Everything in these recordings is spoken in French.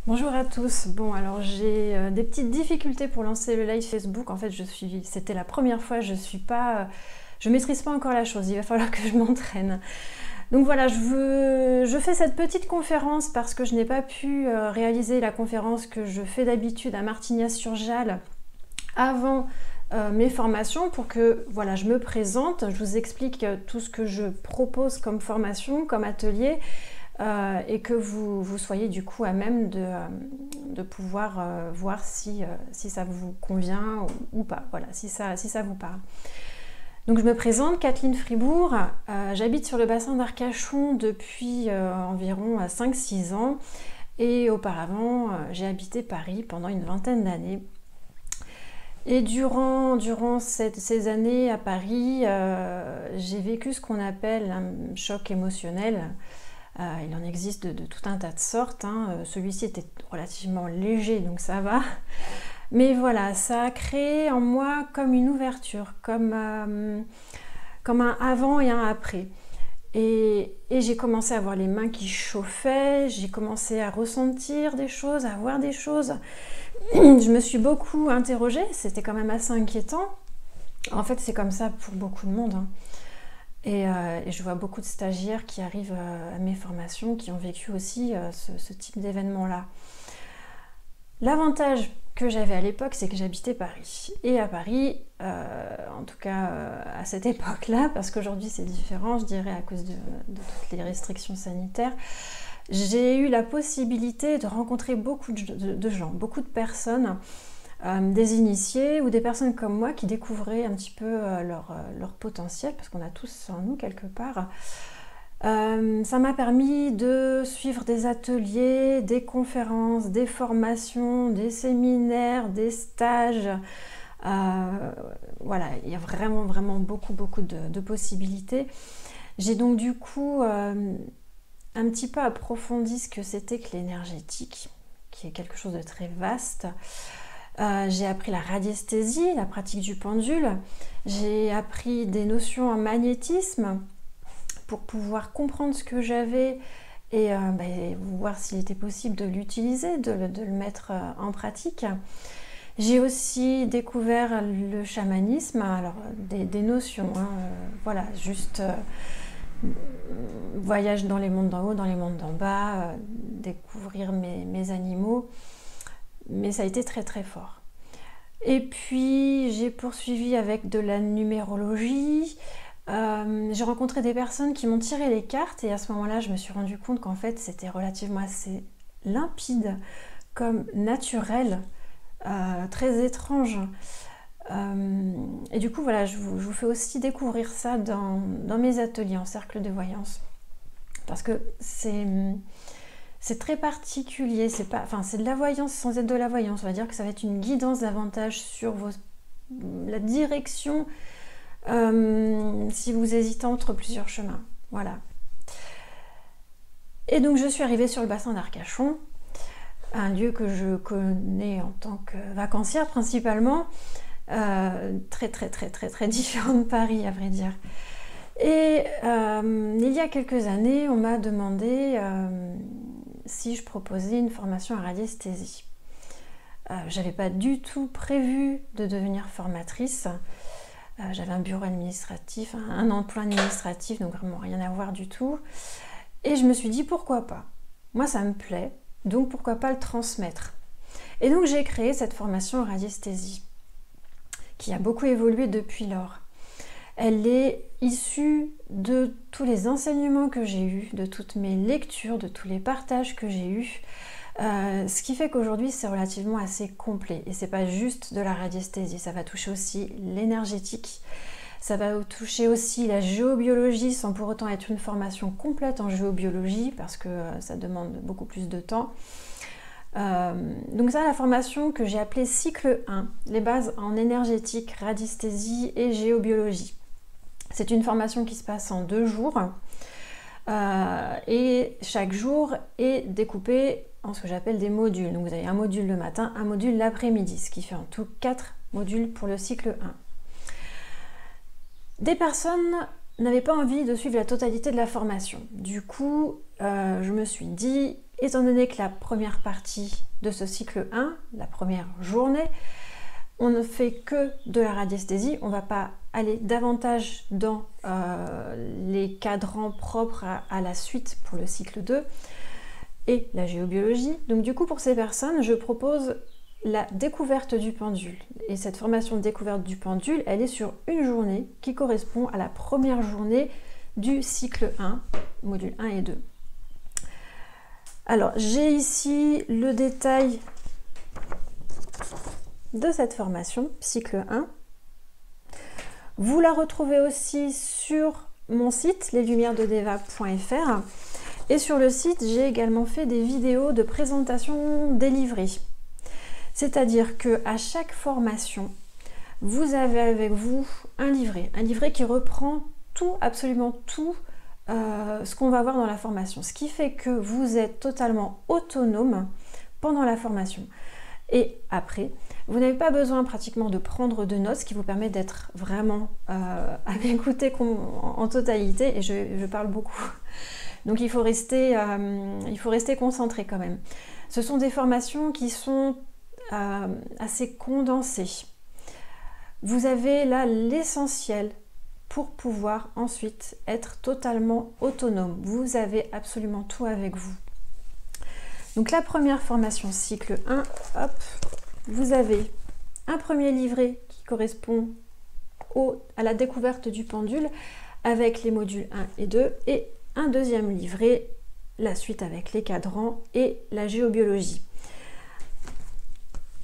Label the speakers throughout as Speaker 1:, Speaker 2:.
Speaker 1: Bonjour à tous. Bon, alors j'ai des petites difficultés pour lancer le live Facebook. En fait, c'était la première fois, je maîtrise pas encore la chose. Il va falloir que je m'entraîne. Donc voilà, je fais cette petite conférence parce que je n'ai pas pu réaliser la conférence que je fais d'habitude à Martignas-sur-Jalles avant mes formations pour que voilà, je me présente, je vous explique tout ce que je propose comme formation, comme atelier. Et que vous soyez du coup à même de pouvoir voir si ça vous convient ou pas, voilà, si ça vous parle. Donc je me présente, Kathleen Fribourg, j'habite sur le bassin d'Arcachon depuis environ 5-6 ans et auparavant j'ai habité Paris pendant une vingtaine d'années. Et durant ces années à Paris, j'ai vécu ce qu'on appelle un choc émotionnel. Il en existe de tout un tas de sortes. Celui-ci était relativement léger, donc ça va. Mais voilà, ça a créé en moi comme une ouverture, comme un avant et un après. Et j'ai commencé à avoir les mains qui chauffaient, j'ai commencé à ressentir des choses, à voir des choses. Je me suis beaucoup interrogée, c'était quand même assez inquiétant. En fait, c'est comme ça pour beaucoup de monde. Et je vois beaucoup de stagiaires qui arrivent à mes formations qui ont vécu aussi ce type d'événement-là. L'avantage que j'avais à l'époque, c'est que j'habitais Paris. Et à Paris, en tout cas à cette époque-là, parce qu'aujourd'hui c'est différent, je dirais, à cause de toutes les restrictions sanitaires, j'ai eu la possibilité de rencontrer beaucoup de gens, beaucoup de personnes, des initiés ou des personnes comme moi qui découvraient un petit peu leur potentiel, parce qu'on a tous en nous quelque part. Ça m'a permis de suivre des ateliers, des conférences, des formations, des séminaires, des stages. Voilà, il y a vraiment beaucoup de possibilités. J'ai donc du coup un petit peu approfondi ce que c'était que l'énergétique, qui est quelque chose de très vaste. J'ai appris la radiesthésie, la pratique du pendule. J'ai appris des notions en magnétisme pour pouvoir comprendre ce que j'avais et voir s'il était possible de l'utiliser, de le mettre en pratique. J'ai aussi découvert le chamanisme, alors des notions, voilà, juste voyage dans les mondes d'en haut, dans les mondes d'en bas, découvrir mes animaux. Mais ça a été très fort. Et puis j'ai poursuivi avec de la numérologie. J'ai rencontré des personnes qui m'ont tiré les cartes et à ce moment-là je me suis rendu compte qu'en fait c'était relativement assez limpide, comme naturel, très étrange. Et du coup voilà, je vous fais aussi découvrir ça dans mes ateliers en cercle de voyance. Parce que c'est très particulier, c'est de la voyance sans être de la voyance. On va dire que ça va être une guidance davantage sur la direction si vous hésitez entre plusieurs chemins. Voilà. Et donc je suis arrivée sur le bassin d'Arcachon, un lieu que je connais en tant que vacancière principalement, très différent de Paris à vrai dire. Et il y a quelques années, on m'a demandé si je proposais une formation à radiesthésie. J'avais pas du tout prévu de devenir formatrice. J'avais un bureau administratif, un emploi administratif, donc vraiment rien à voir du tout. Et je me suis dit pourquoi pas. Moi ça me plaît, donc pourquoi pas le transmettre. Et donc j'ai créé cette formation en radiesthésie, qui a beaucoup évolué depuis lors. Elle est issue de tous les enseignements que j'ai eus, de toutes mes lectures, de tous les partages que j'ai eus. Ce qui fait qu'aujourd'hui c'est relativement assez complet et c'est pas juste de la radiesthésie, ça va toucher aussi l'énergétique, ça va toucher aussi la géobiologie sans pour autant être une formation complète en géobiologie parce que ça demande beaucoup plus de temps. Donc ça, la formation que j'ai appelée cycle 1, les bases en énergétique, radiesthésie et géobiologie. C'est une formation qui se passe en 2 jours et chaque jour est découpé en ce que j'appelle des modules. Donc vous avez un module le matin, un module l'après-midi, ce qui fait en tout 4 modules pour le cycle 1. Des personnes n'avais pas envie de suivre la totalité de la formation. Du coup, je me suis dit, étant donné que la première partie de ce cycle 1, la première journée, on ne fait que de la radiesthésie, on ne va pas aller davantage dans les cadrans propres à la suite pour le cycle 2 et la géobiologie. Donc du coup, pour ces personnes, je propose la découverte du pendule. Et cette formation de découverte du pendule, elle est sur une journée qui correspond à la première journée du cycle 1, module 1 et 2. Alors, j'ai ici le détail de cette formation, cycle 1. Vous la retrouvez aussi sur mon site, leslumièresdedeva.fr. Et sur le site, j'ai également fait des vidéos de présentation délivrée. C'est-à-dire qu'à chaque formation, vous avez avec vous un livret qui reprend tout, absolument tout ce qu'on va voir dans la formation. Ce qui fait que vous êtes totalement autonome pendant la formation. Et après, vous n'avez pas besoin pratiquement de prendre de notes, ce qui vous permet d'être vraiment à m'écouter en totalité, et je parle beaucoup. Donc il faut rester concentré quand même. Ce sont des formations qui sont assez condensées. Vous avez là l'essentiel pour pouvoir ensuite être totalement autonome. Vous avez absolument tout avec vous. Donc la première formation cycle 1, hop, vous avez un premier livret qui correspond à la découverte du pendule avec les modules 1 et 2 et un deuxième livret, la suite avec les cadrans et la géobiologie.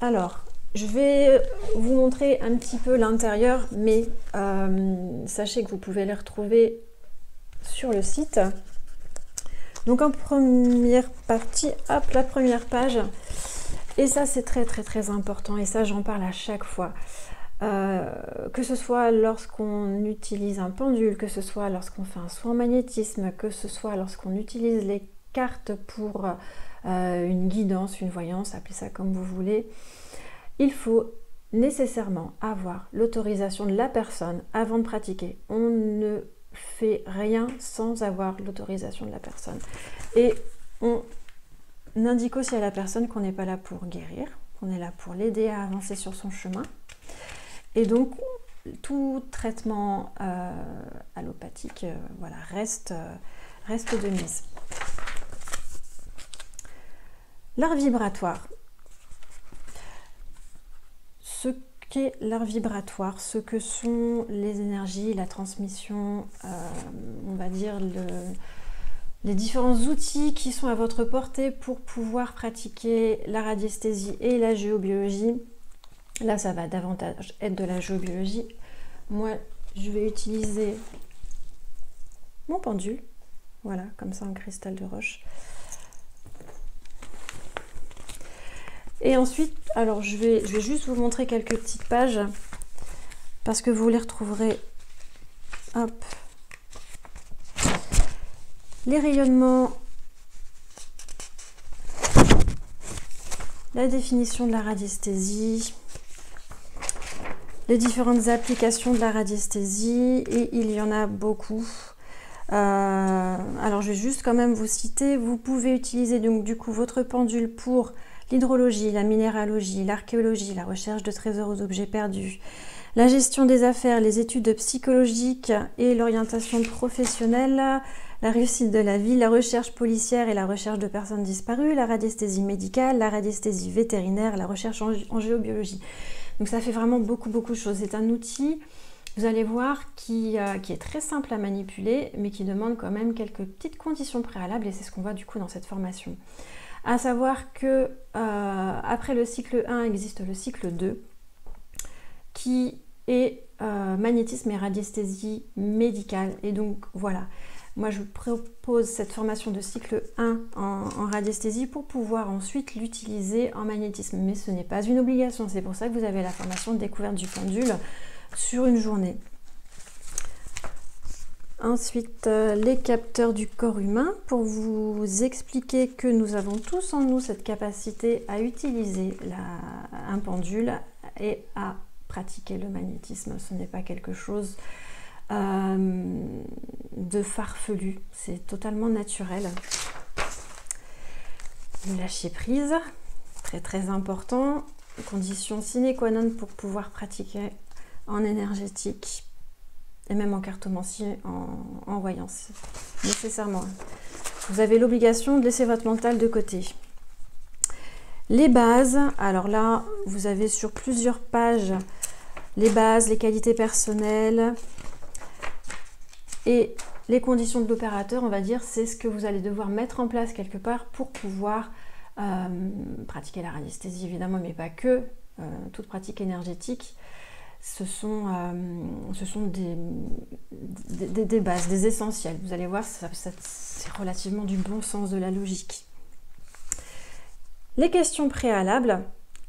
Speaker 1: Alors, je vais vous montrer un petit peu l'intérieur, mais sachez que vous pouvez les retrouver sur le site. Donc en première partie, hop, la première page. Et ça, c'est très important, et ça, j'en parle à chaque fois. Que ce soit lorsqu'on utilise un pendule, que ce soit lorsqu'on fait un soin en magnétisme, que ce soit lorsqu'on utilise les cartes pour une guidance, une voyance, appelez ça comme vous voulez, il faut nécessairement avoir l'autorisation de la personne avant de pratiquer. On ne fait rien sans avoir l'autorisation de la personne. Et on indique aussi à la personne qu'on n'est pas là pour guérir, qu'on est là pour l'aider à avancer sur son chemin. Et donc, tout traitement allopathique voilà, reste de mise. L'art vibratoire. Ce qu'est l'art vibratoire, ce que sont les énergies, la transmission, on va dire les différents outils qui sont à votre portée pour pouvoir pratiquer la radiesthésie et la géobiologie. Là, ça va davantage être de la géobiologie. Moi, je vais utiliser mon pendule, voilà, comme ça en cristal de roche. Et ensuite, alors je vais juste vous montrer quelques petites pages parce que vous les retrouverez. Hop. Les rayonnements, la définition de la radiesthésie, les différentes applications de la radiesthésie, et il y en a beaucoup. Alors je vais juste quand même vous citer. Vous pouvez utiliser donc du coup votre pendule pour l'hydrologie, la minéralogie, l'archéologie, la recherche de trésors aux objets perdus, la gestion des affaires, les études psychologiques et l'orientation professionnelle, la réussite de la vie, la recherche policière et la recherche de personnes disparues, la radiesthésie médicale, la radiesthésie vétérinaire, la recherche en géobiologie. Donc ça fait vraiment beaucoup de choses. C'est un outil, vous allez voir, qui est très simple à manipuler, mais qui demande quand même quelques petites conditions préalables, et c'est ce qu'on voit du coup dans cette formation. À savoir que après le cycle 1 existe le cycle 2 qui est magnétisme et radiesthésie médicale. Et donc voilà, moi je vous propose cette formation de cycle 1 en radiesthésie pour pouvoir ensuite l'utiliser en magnétisme. Mais ce n'est pas une obligation, c'est pour ça que vous avez la formation de découverte du pendule sur une journée. Ensuite, les capteurs du corps humain, pour vous expliquer que nous avons tous en nous cette capacité à utiliser un pendule et à pratiquer le magnétisme. Ce n'est pas quelque chose de farfelu. C'est totalement naturel. Le lâcher prise, très très important. Condition sine qua non pour pouvoir pratiquer en énergétique et même en cartomancie, en voyance. Nécessairement. Vous avez l'obligation de laisser votre mental de côté. Les bases, alors là, vous avez sur plusieurs pages les bases, les qualités personnelles et les conditions de l'opérateur, on va dire, c'est ce que vous allez devoir mettre en place quelque part pour pouvoir pratiquer la radiesthésie, évidemment, mais pas que. Toute pratique énergétique, ce sont des bases, des essentiels. Vous allez voir, c'est relativement du bon sens, de la logique. Les questions préalables,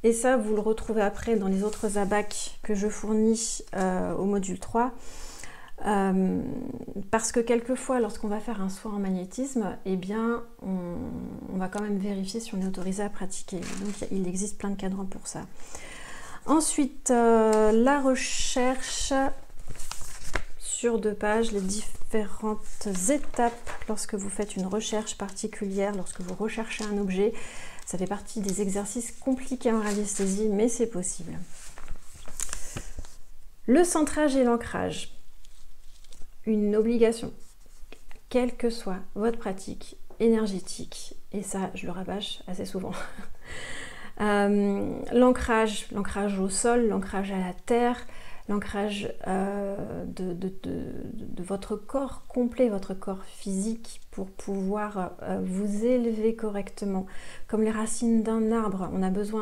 Speaker 1: et ça vous le retrouvez après dans les autres abacs que je fournis au module 3, parce que quelquefois lorsqu'on va faire un soin en magnétisme, eh bien on va quand même vérifier si on est autorisé à pratiquer. Donc il existe plein de cadrans pour ça. Ensuite, la recherche sur 2 pages, les différentes étapes lorsque vous faites une recherche particulière, lorsque vous recherchez un objet. Ça fait partie des exercices compliqués en radiesthésie, mais c'est possible. Le centrage et l'ancrage. Une obligation, quelle que soit votre pratique énergétique, et ça je le rabâche assez souvent. L'ancrage au sol, l'ancrage à la terre, l'ancrage de votre corps complet, votre corps physique, pour pouvoir vous élever correctement. Comme les racines d'un arbre,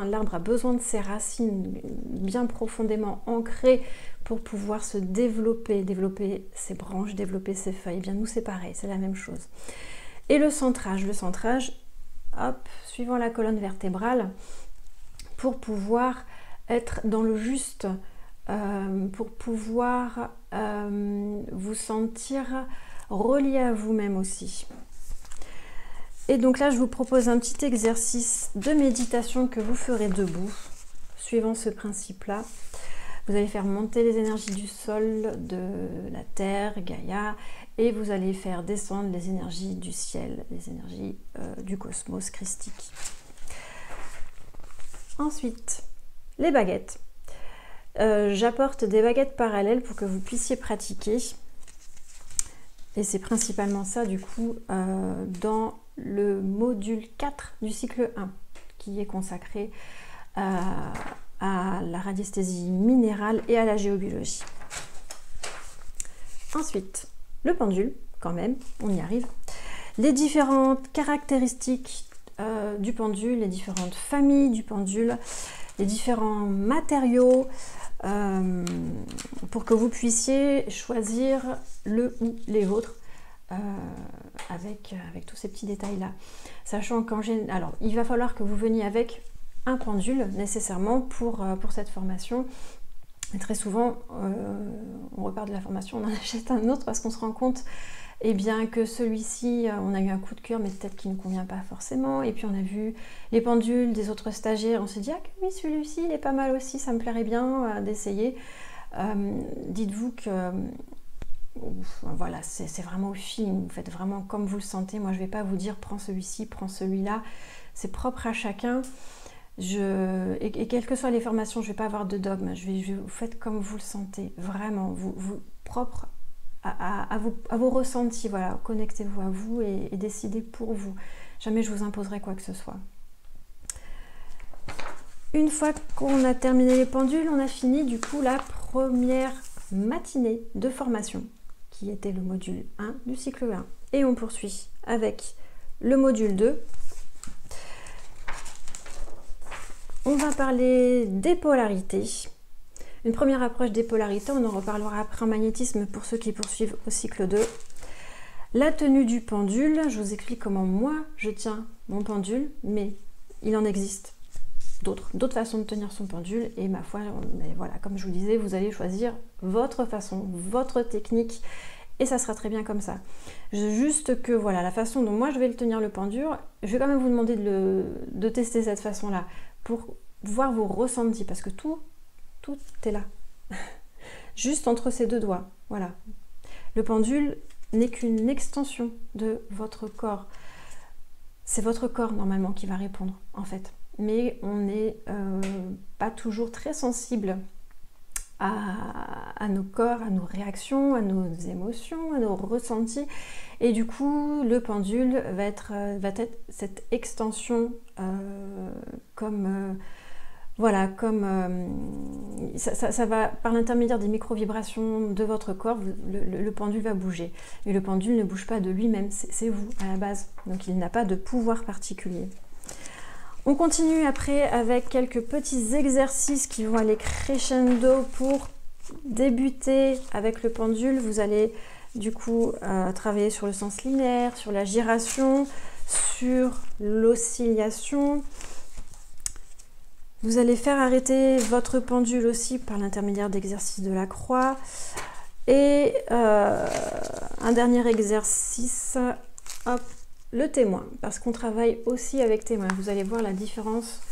Speaker 1: l'arbre a besoin de ses racines bien profondément ancrées pour pouvoir se développer ses branches, développer ses feuilles. Eh bien nous c'est pareil, c'est la même chose. Et le centrage, hop, suivant la colonne vertébrale, pour pouvoir être dans le juste, pour pouvoir vous sentir relié à vous-même aussi. Et donc là, je vous propose un petit exercice de méditation que vous ferez debout, suivant ce principe-là. Vous allez faire monter les énergies du sol, de la terre, Gaïa, et vous allez faire descendre les énergies du ciel, les énergies du cosmos christique. Ensuite, les baguettes. J'apporte des baguettes parallèles pour que vous puissiez pratiquer. Et c'est principalement ça, du coup, dans le module 4 du cycle 1, qui est consacré à la radiesthésie minérale et à la géobiologie. Ensuite, le pendule, quand même, on y arrive. Les différentes caractéristiques du pendule, les différentes familles du pendule, les différents matériaux, pour que vous puissiez choisir le ou les vôtres avec tous ces petits détails-là. Sachant qu'en général, alors il va falloir que vous veniez avec un pendule nécessairement pour cette formation. Et très souvent, on repart de la formation, on en achète un autre parce qu'on se rend compte bien, que celui-ci, on a eu un coup de cœur, mais peut-être qu'il ne convient pas forcément. Et puis on a vu les pendules des autres stagiaires, on s'est dit, ah oui, celui-ci, il est pas mal aussi, ça me plairait bien d'essayer. Dites-vous que voilà, c'est vraiment au feeling, vous faites vraiment comme vous le sentez. Moi, je ne vais pas vous dire, prends celui-ci, prends celui-là. C'est propre à chacun. Et quelles que soient les formations, je ne vais pas avoir de dogme. Vous faites comme vous le sentez, vraiment, vous propre à vos ressentis. Voilà, connectez-vous à vous et décidez pour vous. Jamais je vous imposerai quoi que ce soit. Une fois qu'on a terminé les pendules, on a fini du coup la première matinée de formation, qui était le module 1 du cycle 1. Et on poursuit avec le module 2. On va parler des polarités. Une première approche des polarités, on en reparlera après en magnétisme pour ceux qui poursuivent au cycle 2. La tenue du pendule, je vous explique comment moi je tiens mon pendule, mais il en existe d'autres façons de tenir son pendule, et ma foi, voilà, comme je vous disais, vous allez choisir votre façon, votre technique, et ça sera très bien comme ça. Juste que voilà, la façon dont moi je vais le tenir le pendule, je vais quand même vous demander de tester cette façon-là, pour voir vos ressentis, parce que tout est là, juste entre ces deux doigts, voilà. Le pendule n'est qu'une extension de votre corps. C'est votre corps normalement qui va répondre en fait. Mais on n'est pas toujours très sensible à nos corps, à nos réactions, à nos émotions, à nos ressentis. Et du coup, le pendule va être cette extension ça va par l'intermédiaire des micro-vibrations de votre corps, le pendule va bouger. Et le pendule ne bouge pas de lui-même, c'est vous à la base. Donc il n'a pas de pouvoir particulier. On continue après avec quelques petits exercices qui vont aller crescendo pour débuter avec le pendule. Vous allez du coup travailler sur le sens linéaire, sur la giration, sur l'oscillation. Vous allez faire arrêter votre pendule aussi par l'intermédiaire d'exercices de la croix. Et un dernier exercice, hop, le témoin, parce qu'on travaille aussi avec témoin. Vous allez voir la différence,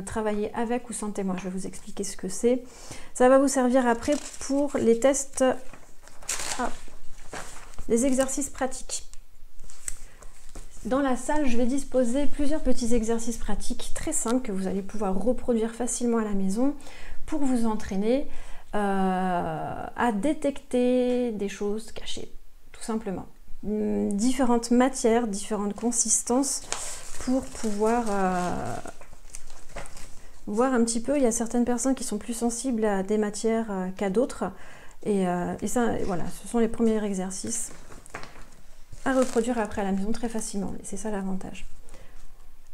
Speaker 1: travailler avec ou sans témoin. Je vais vous expliquer ce que c'est. Ça va vous servir après pour les tests, les exercices pratiques. Dans la salle, je vais disposer plusieurs petits exercices pratiques très simples que vous allez pouvoir reproduire facilement à la maison pour vous entraîner à détecter des choses cachées, tout simplement. Différentes matières, différentes consistances pour pouvoir voir un petit peu. Il y a certaines personnes qui sont plus sensibles à des matières qu'à d'autres et ça, voilà, ce sont les premiers exercices à reproduire après à la maison très facilement, et c'est ça l'avantage.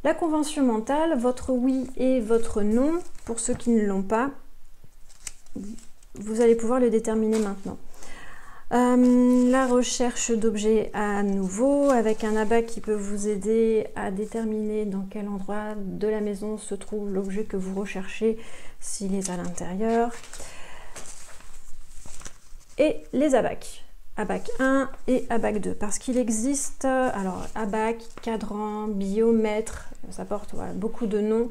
Speaker 1: La convention mentale, votre oui et votre non, pour ceux qui ne l'ont pas, vous allez pouvoir le déterminer maintenant. La recherche d'objets à nouveau, avec un abac qui peut vous aider à déterminer dans quel endroit de la maison se trouve l'objet que vous recherchez, s'il est à l'intérieur. Et les abacs. Abac 1 et abac 2, parce qu'il existe, alors abac, cadran, biomètre, ça porte voilà, beaucoup de noms.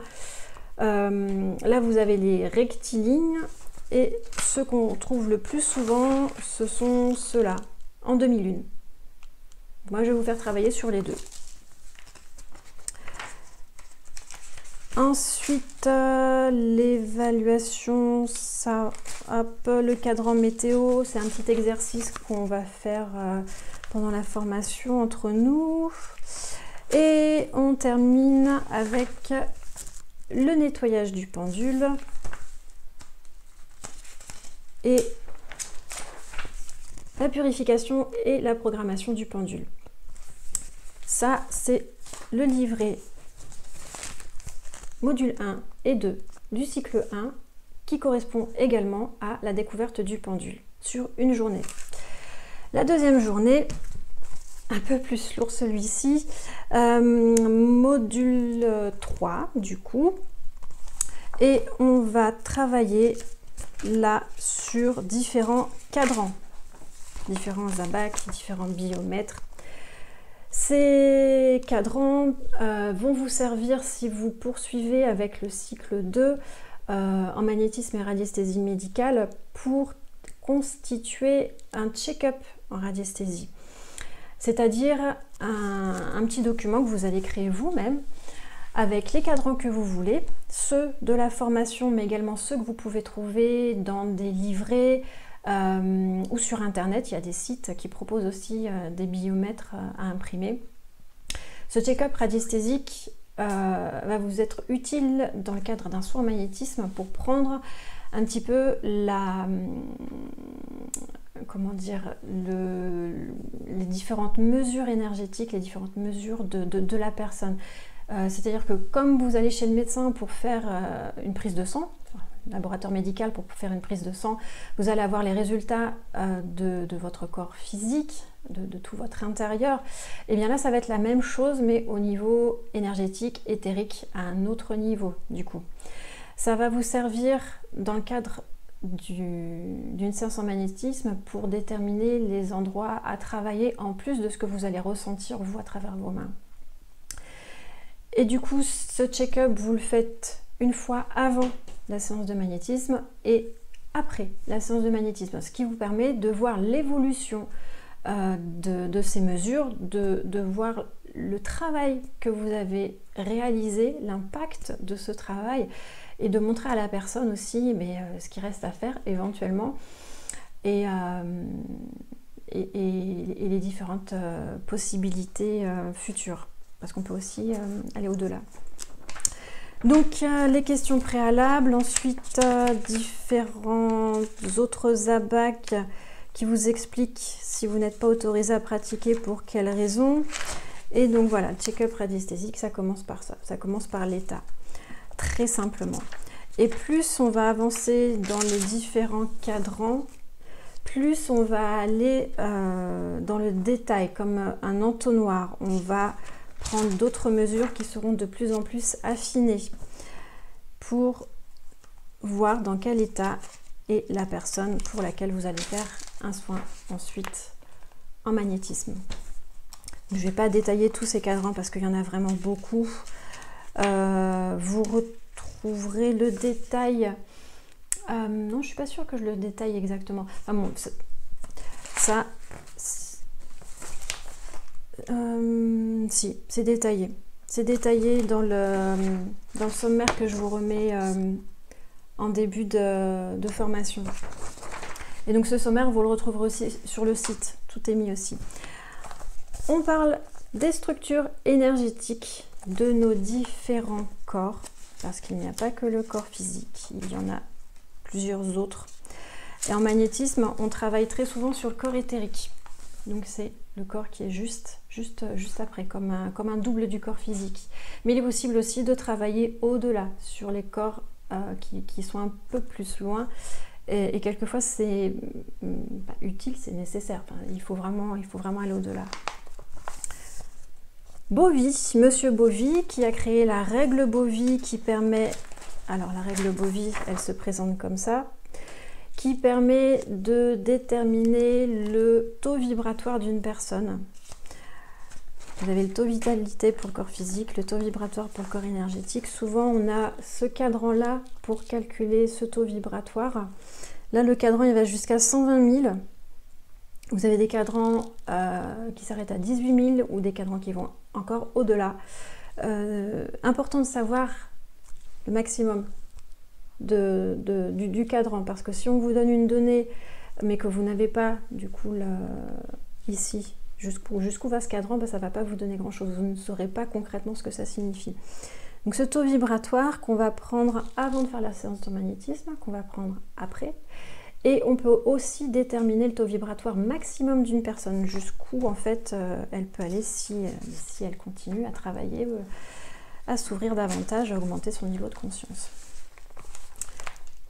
Speaker 1: Là vous avez les rectilignes, et ceux qu'on trouve le plus souvent, ce sont ceux-là, en demi-lune. Moi je vais vous faire travailler sur les deux. Ensuite, l'évaluation, ça, hop, le cadran météo, c'est un petit exercice qu'on va faire pendant la formation entre nous. Et on termine avec le nettoyage du pendule et la purification et la programmation du pendule. Ça, c'est le livret module 1 et 2 du cycle 1 qui correspond également à la découverte du pendule sur une journée. La deuxième journée, un peu plus lourd celui-ci, module 3 du coup, et on va travailler là sur différents cadrans, différents abacs, différents biomètres. Ces cadrans vont vous servir si vous poursuivez avec le cycle 2 en magnétisme et radiesthésie médicale pour constituer un check-up en radiesthésie. C'est-à-dire un petit document que vous allez créer vous-même avec les cadrans que vous voulez, ceux de la formation mais également ceux que vous pouvez trouver dans des livrets, ou sur internet. Il y a des sites qui proposent aussi des biomètres à imprimer. Ce check-up radiesthésique va vous être utile dans le cadre d'un soin en magnétisme pour prendre un petit peu la, comment dire, les différentes mesures énergétiques, les différentes mesures de la personne. C'est-à-dire que comme vous allez chez le médecin pour faire une prise de sang, laboratoire médical pour faire une prise de sang, vous allez avoir les résultats de votre corps physique, de tout votre intérieur. Et bien là, ça va être la même chose, mais au niveau énergétique, éthérique, à un autre niveau du coup. Ça va vous servir dans le cadre d'une séance en magnétisme pour déterminer les endroits à travailler en plus de ce que vous allez ressentir vous à travers vos mains. Et du coup, ce check-up, vous le faites une fois avant la séance de magnétisme et après la séance de magnétisme, ce qui vous permet de voir l'évolution de ces mesures, de voir le travail que vous avez réalisé, l'impact de ce travail, et de montrer à la personne aussi ce qui reste à faire éventuellement, et les différentes possibilités futures, parce qu'on peut aussi aller au-delà. Donc les questions préalables, ensuite différents autres abacs qui vous expliquent si vous n'êtes pas autorisé à pratiquer, pour quelles raisons. Et donc voilà, le check-up radiesthésique, ça commence par ça, ça commence par l'état, très simplement. Et plus on va avancer dans les différents cadrans, plus on va aller dans le détail, comme un entonnoir. On va prendre d'autres mesures qui seront de plus en plus affinées pour voir dans quel état est la personne pour laquelle vous allez faire un soin ensuite en magnétisme. Je ne vais pas détailler tous ces cadrans parce qu'il y en a vraiment beaucoup. Vous retrouverez le détail. Non, je ne suis pas sûre que je le détaille exactement. Enfin bon, ça, si, c'est détaillé. C'est détaillé dans le sommaire que je vous remets en début de formation. Et donc ce sommaire, vous le retrouverez aussi sur le site. Tout est mis aussi. On parle des structures énergétiques de nos différents corps, parce qu'il n'y a pas que le corps physique, il y en a plusieurs autres. Et en magnétisme, on travaille très souvent sur le corps éthérique. Donc c'est le corps qui est juste après, comme un double du corps physique. Mais il est possible aussi de travailler au-delà, sur les corps qui sont un peu plus loin. Et quelquefois c'est utile, c'est nécessaire. Enfin, il faut vraiment aller au-delà. Bovie, Monsieur Bovie, qui a créé la règle Bovie qui permet... Alors la règle Bovie, elle se présente comme ça, qui permet de déterminer le taux vibratoire d'une personne. Vous avez le taux vitalité pour le corps physique, le taux vibratoire pour le corps énergétique. Souvent, on a ce cadran-là pour calculer ce taux vibratoire. Là, le cadran, il va jusqu'à 120 000. Vous avez des cadrans qui s'arrêtent à 18 000 ou des cadrans qui vont encore au-delà. Important de savoir le maximum du cadran, parce que si on vous donne une donnée mais que vous n'avez pas du coup ici jusqu'où va ce cadran, ça ne va pas vous donner grand chose, vous ne saurez pas concrètement ce que ça signifie. Donc ce taux vibratoire qu'on va prendre avant de faire la séance de magnétisme, qu'on va prendre après, et on peut aussi déterminer le taux vibratoire maximum d'une personne, jusqu'où en fait elle peut aller si elle continue à travailler, à s'ouvrir davantage, à augmenter son niveau de conscience.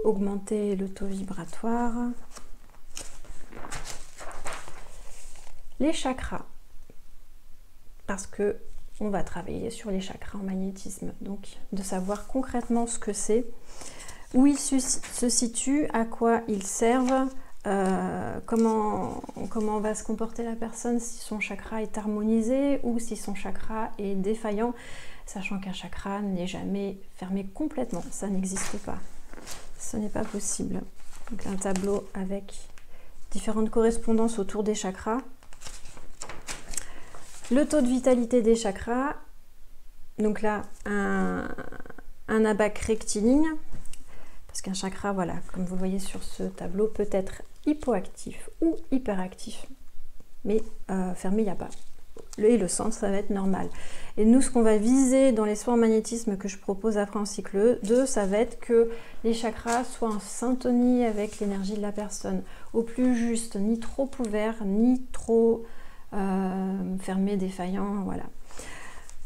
Speaker 1: Augmenter le taux vibratoire. Les chakras, parce que on va travailler sur les chakras en magnétisme, donc de savoir concrètement ce que c'est, où ils se situent, à quoi ils servent, comment va se comporter la personne si son chakra est harmonisé ou si son chakra est défaillant, sachant qu'un chakra n'est jamais fermé complètement, ça n'existe pas, ce n'est pas possible. Donc un tableau avec différentes correspondances autour des chakras. Le taux de vitalité des chakras, donc là un abac rectiligne, parce qu'un chakra, voilà, comme vous le voyez sur ce tableau, peut être hypoactif ou hyperactif, mais fermé, il n'y a pas. Et le centre, ça va être normal. Et nous, ce qu'on va viser dans les soins en magnétisme que je propose après en cycle 2, ça va être que les chakras soient en syntonie avec l'énergie de la personne, au plus juste, ni trop ouvert, ni trop fermé, défaillant, voilà.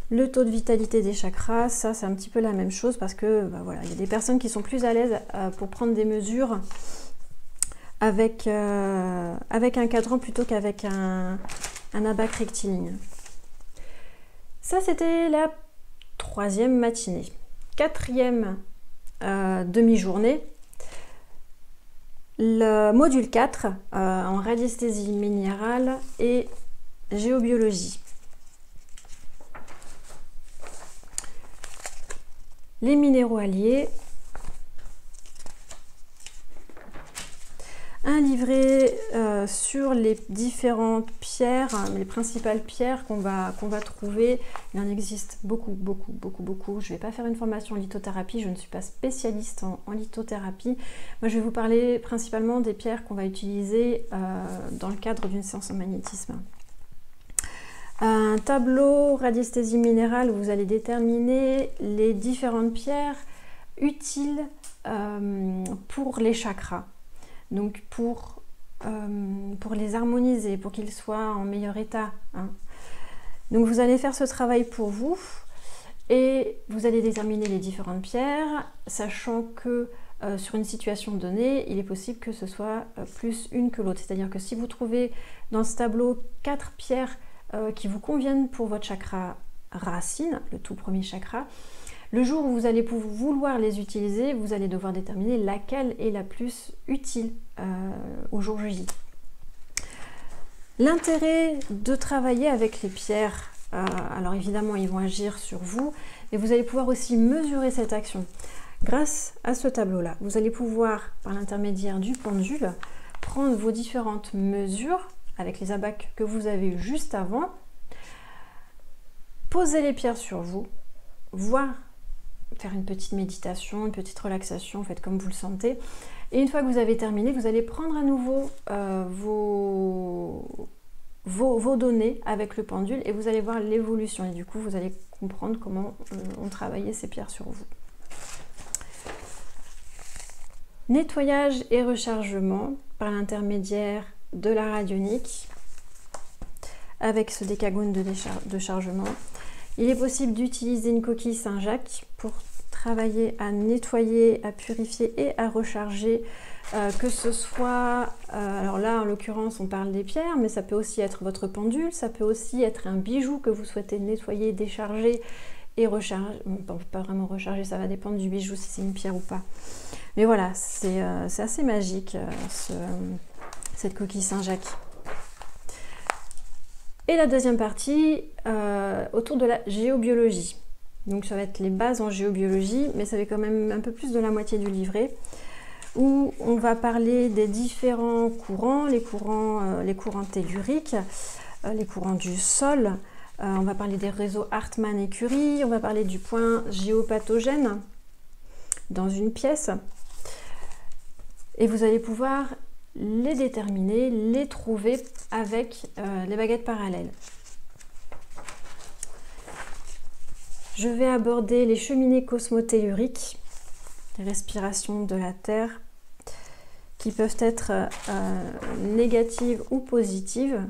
Speaker 1: Le taux de vitalité des chakras, ça c'est un petit peu la même chose, parce que voilà, il y a des personnes qui sont plus à l'aise pour prendre des mesures avec un cadran plutôt qu'avec un abac rectiligne. Ça c'était la 3e matinée. 4e demi-journée, le module 4 en radiesthésie minérale et géobiologie. Les minéraux alliés, un livret sur les différentes pierres, les principales pierres qu'on va trouver. Il en existe beaucoup. Je ne vais pas faire une formation en lithothérapie, je ne suis pas spécialiste en lithothérapie. Moi, je vais vous parler principalement des pierres qu'on va utiliser dans le cadre d'une séance en magnétisme. Un tableau radiesthésie minérale où vous allez déterminer les différentes pierres utiles pour les chakras. Donc pour les harmoniser, pour qu'ils soient en meilleur état. Hein. Donc vous allez faire ce travail pour vous et vous allez déterminer les différentes pierres, sachant que sur une situation donnée, il est possible que ce soit plus une que l'autre. C'est-à-dire que si vous trouvez dans ce tableau 4 pierres qui vous conviennent pour votre chakra racine, le tout premier chakra, le jour où vous allez vouloir les utiliser, vous allez devoir déterminer laquelle est la plus utile au jour J. L'intérêt de travailler avec les pierres, alors évidemment ils vont agir sur vous, et vous allez pouvoir aussi mesurer cette action. Grâce à ce tableau-là, vous allez pouvoir, par l'intermédiaire du pendule, prendre vos différentes mesures avec les abacs que vous avez eu juste avant, poser les pierres sur vous, voir faire une petite méditation, une petite relaxation, faites comme vous le sentez. Et une fois que vous avez terminé, vous allez prendre à nouveau vos données avec le pendule et vous allez voir l'évolution. Et du coup, vous allez comprendre comment on travaillait ces pierres sur vous. Nettoyage et rechargement par l'intermédiaire de la radionique avec ce décagoun de chargement. Il est possible d'utiliser une coquille Saint-Jacques pour travailler à nettoyer, à purifier et à recharger, que ce soit, alors là en l'occurrence on parle des pierres, mais ça peut aussi être votre pendule, ça peut aussi être un bijou que vous souhaitez nettoyer, décharger et recharger. Bon, pas vraiment recharger, ça va dépendre du bijou si c'est une pierre ou pas. Mais voilà, c'est assez magique cette coquille Saint-Jacques. Et la deuxième partie, autour de la géobiologie. Donc ça va être les bases en géobiologie, mais ça va quand même un peu plus de la moitié du livret, où on va parler des différents courants, les courants telluriques, les courants du sol, on va parler des réseaux Hartmann et Curie, on va parler du point géopathogène dans une pièce, et vous allez pouvoir les déterminer, les trouver avec les baguettes parallèles. Je vais aborder les cheminées cosmotelluriques, les respirations de la Terre, qui peuvent être négatives ou positives,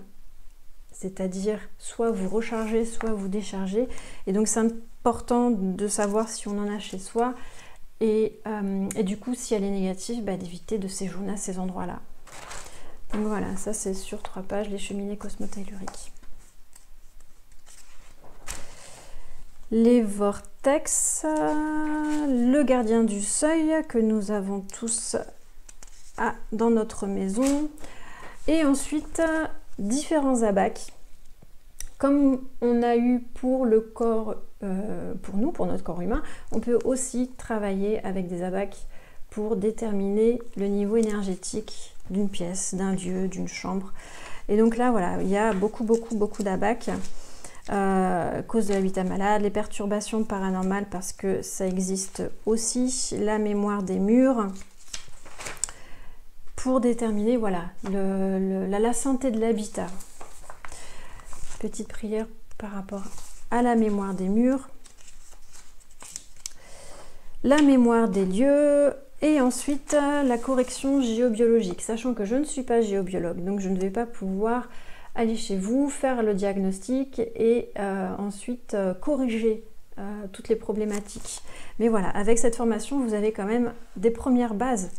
Speaker 1: c'est-à-dire soit vous rechargez, soit vous déchargez. Et donc c'est important de savoir si on en a chez soi, et du coup si elle est négative, d'éviter de séjourner à ces endroits-là. Donc voilà, ça c'est sur 3 pages, les cheminées cosmotelluriques. Les vortex, le gardien du seuil que nous avons tous dans notre maison, et ensuite différents abacs. Comme on a eu pour le corps, pour notre corps humain, on peut aussi travailler avec des abacs pour déterminer le niveau énergétique d'une pièce, d'un lieu, d'une chambre. Et donc là, voilà, il y a beaucoup d'abacs. Cause de l'habitat malade, les perturbations paranormales, parce que ça existe aussi, la mémoire des murs, pour déterminer voilà, la santé de l'habitat. Petite prière par rapport à la mémoire des murs, la mémoire des lieux, et ensuite la correction géobiologique, sachant que je ne suis pas géobiologue, donc je ne vais pas pouvoir aller chez vous, faire le diagnostic et ensuite corriger toutes les problématiques. Mais voilà, avec cette formation, vous avez quand même des premières bases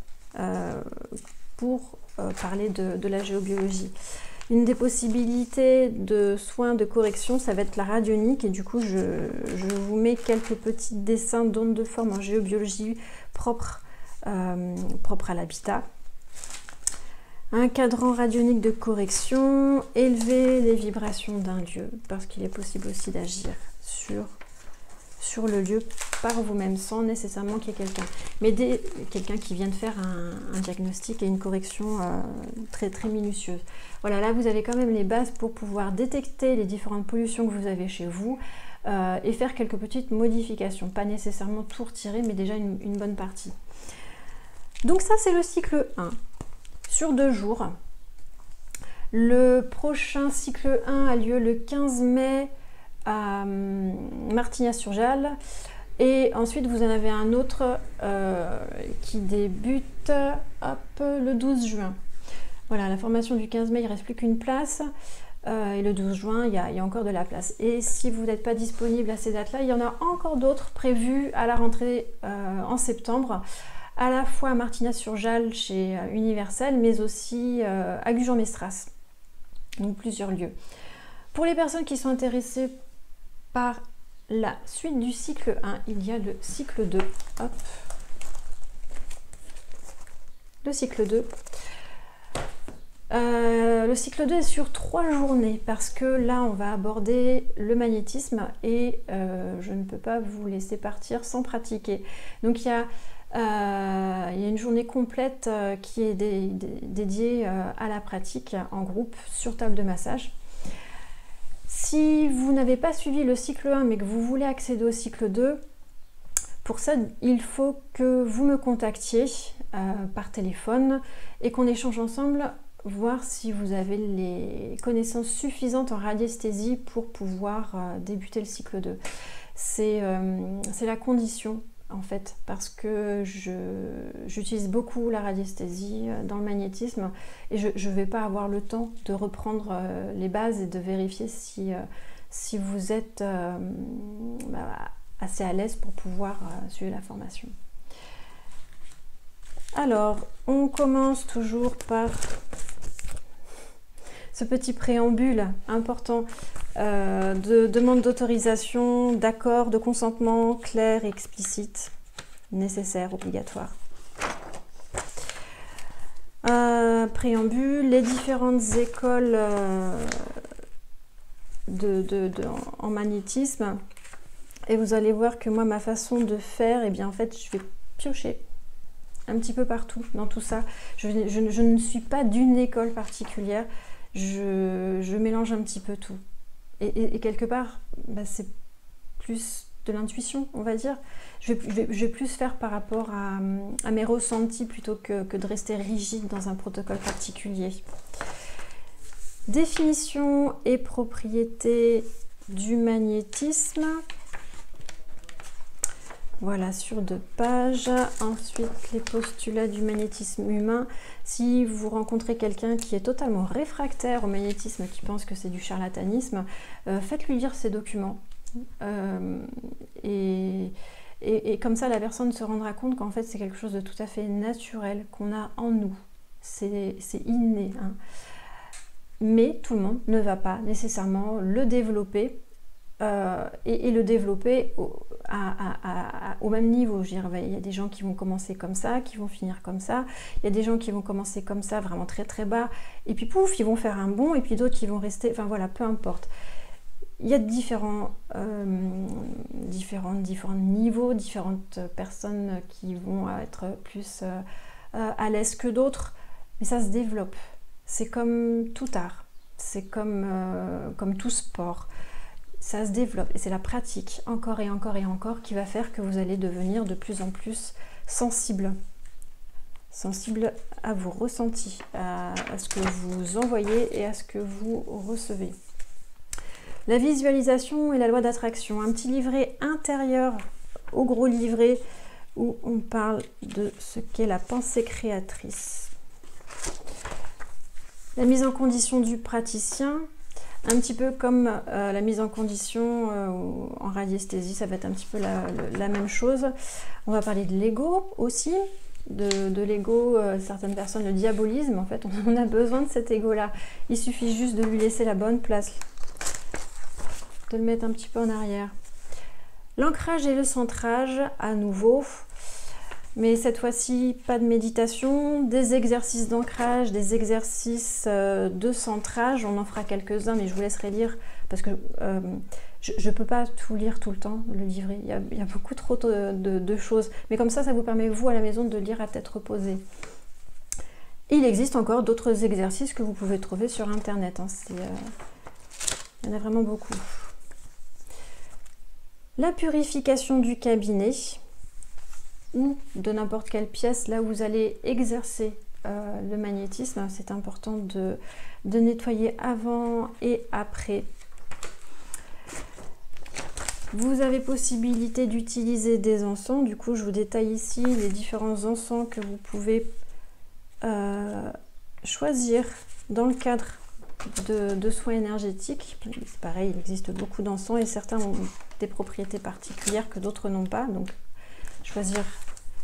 Speaker 1: pour parler de la géobiologie. Une des possibilités de soins de correction, ça va être la radionique, et du coup, je vous mets quelques petits dessins d'ondes de forme en géobiologie propres à l'habitat. Un cadran radionique de correction, élever les vibrations d'un lieu, parce qu'il est possible aussi d'agir sur le lieu par vous-même, sans nécessairement qu'il y ait quelqu'un. Mais quelqu'un qui vienne faire un diagnostic et une correction très, très minutieuse. Voilà, là, vous avez quand même les bases pour pouvoir détecter les différentes pollutions que vous avez chez vous et faire quelques petites modifications. Pas nécessairement tout retirer, mais déjà une bonne partie. Donc ça, c'est le cycle 1, sur 2 jours. Le prochain cycle 1 a lieu le 15 mai à Martignas-sur-Jalles. Et ensuite, vous en avez un autre qui débute le 12 juin. Voilà, la formation du 15 mai, il ne reste plus qu'une place. Et le 12 juin, il y a encore de la place. Et si vous n'êtes pas disponible à ces dates-là, il y en a encore d'autres prévues à la rentrée en septembre. À la fois à Martignas-sur-Jalles chez Universel, mais aussi à Gujan-Mestras. Donc plusieurs lieux. Pour les personnes qui sont intéressées par la suite du cycle 1, il y a le cycle 2. Hop. Le cycle 2. Le cycle 2 est sur 3 journées parce que là on va aborder le magnétisme et je ne peux pas vous laisser partir sans pratiquer. Donc il y a une journée complète qui est dédiée à la pratique en groupe sur table de massage. Si vous n'avez pas suivi le cycle 1 mais que vous voulez accéder au cycle 2, pour ça il faut que vous me contactiez par téléphone et qu'on échange ensemble, voir si vous avez les connaissances suffisantes en radiesthésie pour pouvoir débuter le cycle 2. C'est la condition en fait, parce que j'utilise beaucoup la radiesthésie dans le magnétisme et je ne vais pas avoir le temps de reprendre les bases et de vérifier si vous êtes assez à l'aise pour pouvoir suivre la formation. Alors, on commence toujours par ce petit préambule important de demande d'autorisation, d'accord, de consentement clair et explicite, nécessaire, obligatoire. Préambule, les différentes écoles en magnétisme. Et vous allez voir que moi, ma façon de faire, eh bien en fait, je vais piocher un petit peu partout dans tout ça. Je ne suis pas d'une école particulière. Je mélange un petit peu tout. Et quelque part, c'est plus de l'intuition, on va dire. Je vais plus faire par rapport à mes ressentis plutôt que de rester rigide dans un protocole particulier. Définition et propriétés du magnétisme. Voilà, sur 2 pages. Ensuite, les postulats du magnétisme humain. Si vous rencontrez quelqu'un qui est totalement réfractaire au magnétisme, qui pense que c'est du charlatanisme, faites-lui lire ces documents. Et comme ça, la personne se rendra compte qu'en fait, c'est quelque chose de tout à fait naturel qu'on a en nous. C'est inné. Hein. Mais tout le monde ne va pas nécessairement le développer et le développer au même niveau. Je dirais, il y a des gens qui vont commencer comme ça, qui vont finir comme ça. Il y a des gens qui vont commencer comme ça, vraiment très très bas. Et puis pouf, ils vont faire un bond. Et puis d'autres qui vont rester... Enfin voilà, peu importe. Il y a différents niveaux, différentes personnes qui vont être plus à l'aise que d'autres. Mais ça se développe. C'est comme tout art. C'est comme tout sport. Ça se développe et c'est la pratique encore et encore et encore qui va faire que vous allez devenir de plus en plus sensible à vos ressentis, à ce que vous envoyez et à ce que vous recevez. La visualisation et la loi d'attraction, un petit livret intérieur au gros livret où on parle de ce qu'est la pensée créatrice. La mise en condition du praticien. Un petit peu comme la mise en condition en radiesthésie, ça va être un petit peu la même chose. On va parler de l'ego aussi, de l'ego, certaines personnes le diabolisme, en fait, on a besoin de cet ego-là. Il suffit juste de lui laisser la bonne place, de le mettre un petit peu en arrière. L'ancrage et le centrage, à nouveau, mais cette fois-ci, pas de méditation, des exercices d'ancrage, des exercices de centrage. On en fera quelques-uns, mais je vous laisserai lire parce que Je ne peux pas tout lire tout le temps, le livret. Il y a beaucoup trop de choses. Mais comme ça vous permet, vous, à la maison, de lire à tête reposée. Il existe encore d'autres exercices que vous pouvez trouver sur Internet. Hein. Il y en a vraiment beaucoup. La purification du cabinet ou de n'importe quelle pièce, là où vous allez exercer le magnétisme. C'est important de nettoyer avant et après. Vous avez possibilité d'utiliser des encens. Du coup, je vous détaille ici les différents encens que vous pouvez choisir dans le cadre de soins énergétiques. C'est pareil, il existe beaucoup d'encens et certains ont des propriétés particulières que d'autres n'ont pas. Donc, choisir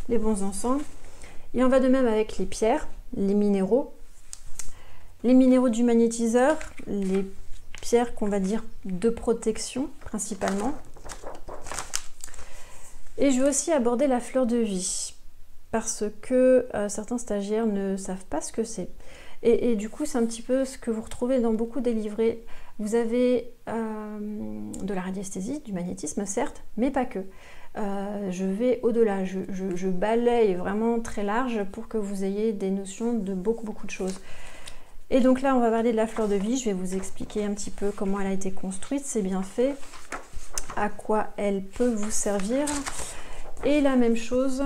Speaker 1: les bons encens. Il en va de même avec les pierres, les minéraux du magnétiseur, les pierres qu'on va dire de protection principalement. Et je vais aussi aborder la fleur de vie parce que certains stagiaires ne savent pas ce que c'est. Et du coup, c'est un petit peu ce que vous retrouvez dans beaucoup des livrets. Vous avez de la radiesthésie, du magnétisme, certes, mais pas que. Je vais au-delà, je balaye vraiment très large pour que vous ayez des notions de beaucoup de choses. Et donc là, on va parler de la fleur de vie. Je vais vous expliquer un petit peu comment elle a été construite, ses bienfaits, à quoi elle peut vous servir. Et la même chose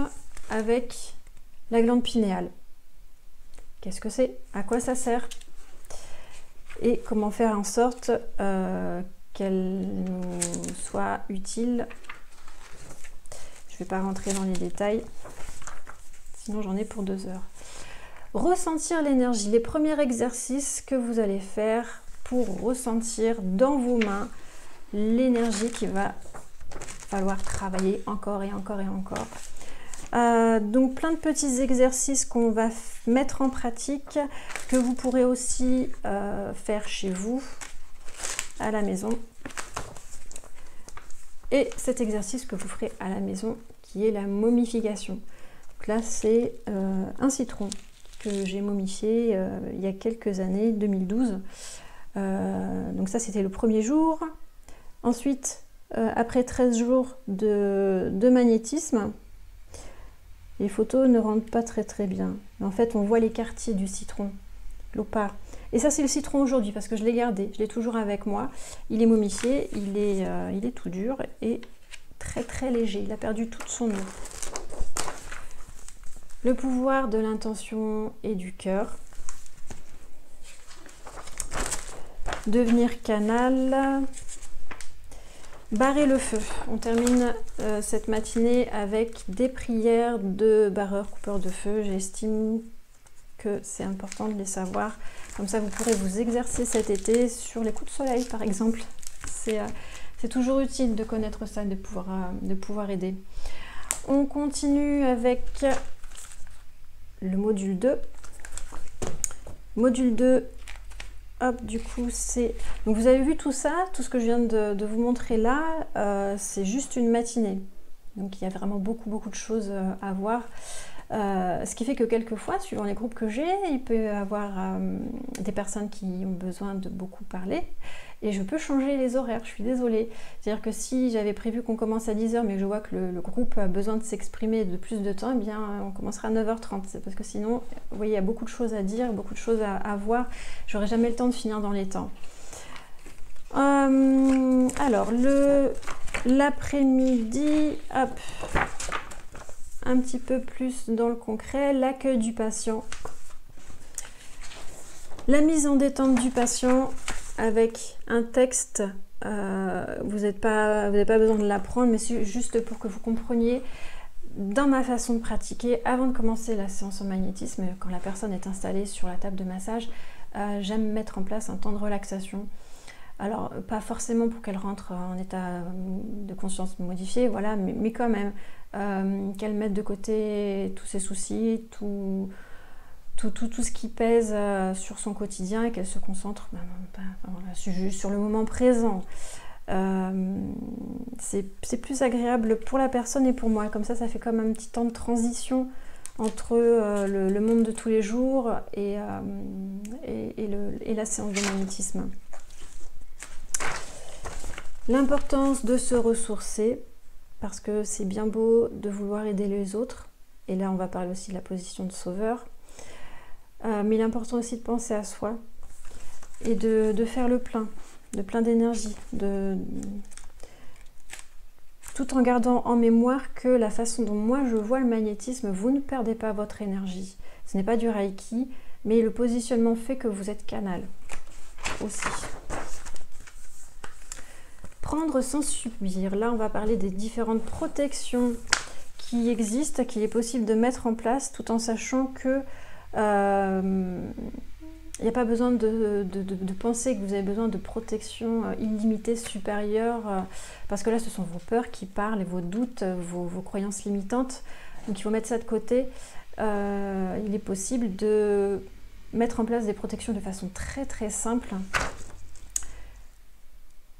Speaker 1: avec la glande pinéale. Qu'est-ce que c'est? À quoi ça sert? Et comment faire en sorte qu'elle nous soit utile. Je ne vais pas rentrer dans les détails, sinon j'en ai pour 2 heures. Ressentir l'énergie. Les premiers exercices que vous allez faire pour ressentir dans vos mains l'énergie qu'il va falloir travailler encore et encore et encore. Donc plein de petits exercices qu'on va mettre en pratique, que vous pourrez aussi faire chez vous, à la maison. Et cet exercice que vous ferez à la maison, qui est la momification. Donc là, c'est un citron que j'ai momifié il y a quelques années, 2012. Donc ça, c'était le premier jour. Ensuite, après 13 jours de magnétisme, les photos ne rendent pas très bien. Mais en fait, on voit les quartiers du citron, l'opale. Et ça, c'est le citron aujourd'hui parce que je l'ai gardé, je l'ai toujours avec moi. Il est momifié, il est tout dur et très léger. Il a perdu toute son eau. Le pouvoir de l'intention et du cœur. Devenir canal. Barrer le feu. On termine cette matinée avec des prières de barreurs, coupeurs de feu. J'estime que c'est important de les savoir. Comme ça, vous pourrez vous exercer cet été sur les coups de soleil, par exemple. C'est toujours utile de connaître ça, de pouvoir aider. On continue avec le module 2. Module 2, hop, du coup, c'est... Donc, vous avez vu tout ça, tout ce que je viens de vous montrer là, c'est juste une matinée. Donc, il y a vraiment beaucoup de choses à voir. Ce qui fait que quelquefois, suivant les groupes que j'ai, il peut y avoir des personnes qui ont besoin de beaucoup parler et je peux changer les horaires, je suis désolée. C'est-à-dire que si j'avais prévu qu'on commence à 10 h mais que je vois que le groupe a besoin de s'exprimer de plus de temps, eh bien on commencera à 9h30. C'est parce que sinon, vous voyez, il y a beaucoup de choses à dire, beaucoup de choses à voir. J'aurai jamais le temps de finir dans les temps. Alors, l'après-midi, hop, un petit peu plus dans le concret, l'accueil du patient, la mise en détente du patient avec un texte. Vous n'avez pas besoin de l'apprendre, mais c'est juste pour que vous compreniez dans ma façon de pratiquer. Avant de commencer la séance en magnétisme, quand la personne est installée sur la table de massage, j'aime mettre en place un temps de relaxation. Alors, pas forcément pour qu'elle rentre en état de conscience modifié, voilà, mais quand même, qu'elle mette de côté tous ses soucis, tout ce qui pèse sur son quotidien et qu'elle se concentre juste sur le moment présent. C'est plus agréable pour la personne et pour moi. Comme ça fait comme un petit temps de transition entre le monde de tous les jours et la séance de magnétisme. L'importance de se ressourcer, parce que c'est bien beau de vouloir aider les autres, et là on va parler aussi de la position de sauveur, mais il est important aussi de penser à soi, et de faire le plein d'énergie, tout en gardant en mémoire que la façon dont moi je vois le magnétisme, vous ne perdez pas votre énergie. Ce n'est pas du Reiki, mais le positionnement fait que vous êtes canal aussi. Prendre sans subir. Là, on va parler des différentes protections qui existent, qu'il est possible de mettre en place, tout en sachant que il n'y a pas besoin de penser que vous avez besoin de protection illimitée supérieure, parce que là, ce sont vos peurs qui parlent et vos doutes, vos croyances limitantes. Donc, il faut mettre ça de côté. Il est possible de mettre en place des protections de façon très très simple.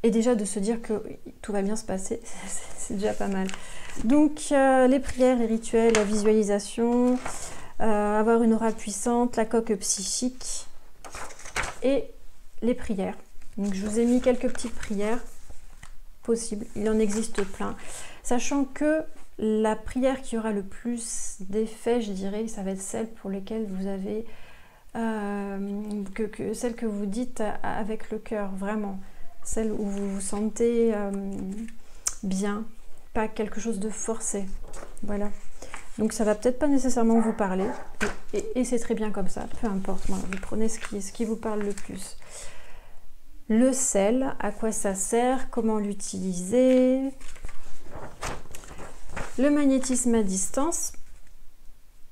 Speaker 1: Et déjà de se dire que tout va bien se passer, c'est déjà pas mal. Donc, les prières, les rituels, la visualisation, avoir une aura puissante, la coque psychique, et les prières. Donc je vous ai mis quelques petites prières possibles, il en existe plein, sachant que la prière qui aura le plus d'effet, je dirais, ça va être celle pour lesquelles vous avez celle que vous dites avec le cœur, vraiment, celle où vous vous sentez bien, pas quelque chose de forcé. Voilà. Donc ça va peut-être pas nécessairement vous parler, et c'est très bien comme ça, peu importe, voilà, vous prenez ce qui vous parle le plus. Le sel, à quoi ça sert, comment l'utiliser. Le magnétisme à distance,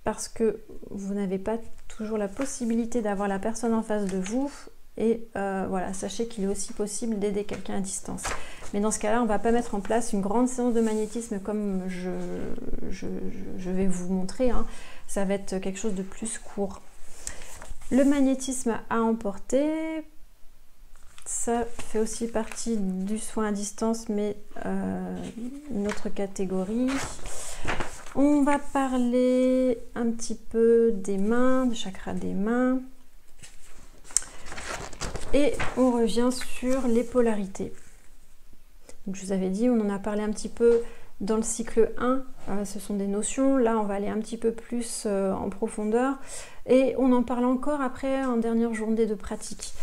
Speaker 1: parce que vous n'avez pas toujours la possibilité d'avoir la personne en face de vous, et voilà, sachez qu'il est aussi possible d'aider quelqu'un à distance. Mais dans ce cas-là, on ne va pas mettre en place une grande séance de magnétisme comme je vais vous montrer, hein. Ça va être quelque chose de plus court. Le magnétisme à emporter, ça fait aussi partie du soin à distance, mais une autre catégorie. On va parler un petit peu des mains, du chakra des mains. Et on revient sur les polarités. Donc je vous avais dit, on en a parlé un petit peu dans le cycle 1, ce sont des notions. Là, on va aller un petit peu plus en profondeur. Et on en parle encore après en dernière journée de pratique.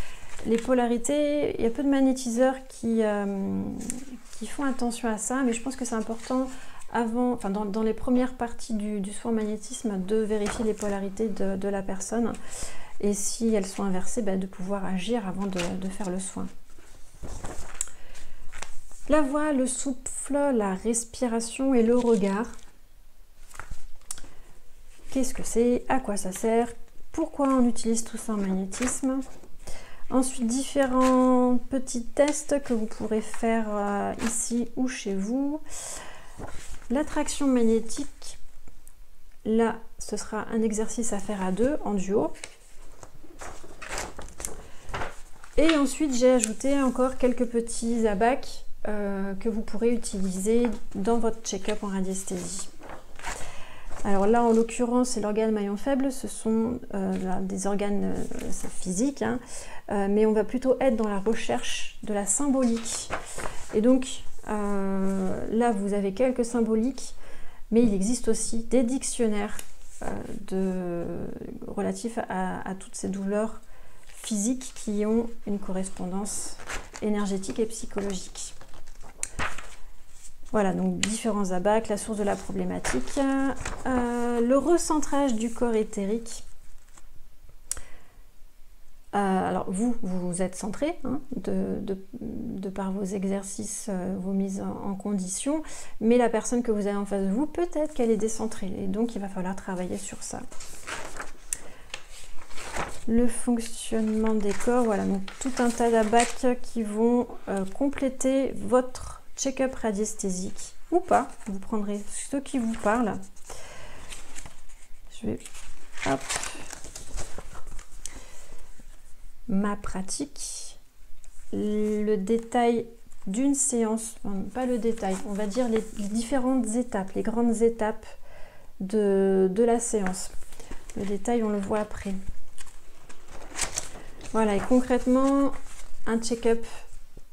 Speaker 1: Les polarités, il y a peu de magnétiseurs qui font attention à ça, mais je pense que c'est important avant, enfin dans les premières parties du soin magnétisme, de vérifier les polarités de la personne. Et si elles sont inversées, de pouvoir agir avant de faire le soin. La voix, le souffle, la respiration et le regard. Qu'est-ce que c'est? À quoi ça sert? Pourquoi on utilise tout ça en magnétisme? Ensuite, différents petits tests que vous pourrez faire ici ou chez vous. L'attraction magnétique. Là, ce sera un exercice à faire à deux, en duo. Et ensuite, j'ai ajouté encore quelques petits abacs que vous pourrez utiliser dans votre check-up en radiesthésie. Alors là, en l'occurrence, c'est l'organe maillon faible, ce sont des organes physiques, hein, mais on va plutôt être dans la recherche de la symbolique. Et donc, là, vous avez quelques symboliques, mais il existe aussi des dictionnaires relatifs à toutes ces douleurs physiques qui ont une correspondance énergétique et psychologique. Voilà, donc différents abacs, la source de la problématique, le recentrage du corps éthérique. Alors vous êtes centré, hein, de par vos exercices, vos mises en condition, mais la personne que vous avez en face de vous, peut-être qu'elle est décentrée, et donc il va falloir travailler sur ça. Le fonctionnement des corps, voilà, donc tout un tas d'abacs qui vont compléter votre check-up radiesthésique, ou pas, vous prendrez ceux qui vous parlent. Je vais, hop, ma pratique, le détail d'une séance, enfin, pas le détail, on va dire les différentes étapes, les grandes étapes de la séance. Le détail, on le voit après. Voilà, et concrètement, un check-up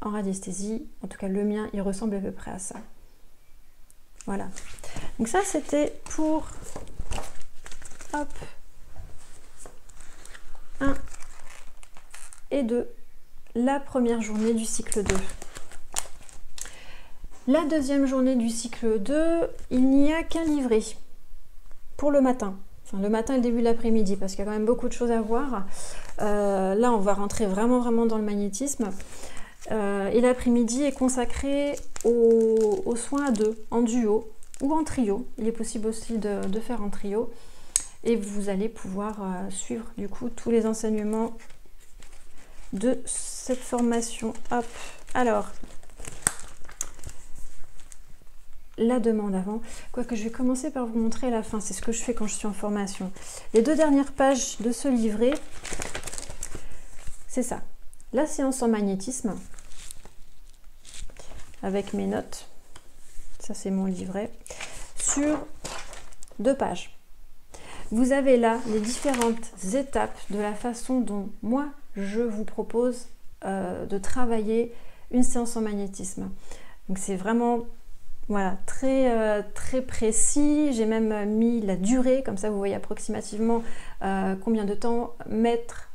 Speaker 1: en radiesthésie. En tout cas, le mien, il ressemble à peu près à ça. Voilà. Donc ça, c'était pour... Hop. 1 et 2. La première journée du cycle 2. La deuxième journée du cycle 2, il n'y a qu'un livret pour le matin. Enfin, le matin et le début de l'après-midi, parce qu'il y a quand même beaucoup de choses à voir. Là, on va rentrer vraiment dans le magnétisme. Et l'après-midi est consacré aux soins à deux, en duo ou en trio. Il est possible aussi de faire en trio. Et vous allez pouvoir suivre du coup tous les enseignements de cette formation. Hop. Alors, la demande avant. Quoique je vais commencer par vous montrer la fin. C'est ce que je fais quand je suis en formation. Les 2 dernières pages de ce livret, c'est ça. La séance en magnétisme avec mes notes. Ça, c'est mon livret. Sur 2 pages. Vous avez là les différentes étapes de la façon dont moi, je vous propose de travailler une séance en magnétisme. Donc, c'est vraiment voilà, très précis. J'ai même mis la durée, comme ça vous voyez approximativement combien de temps mettre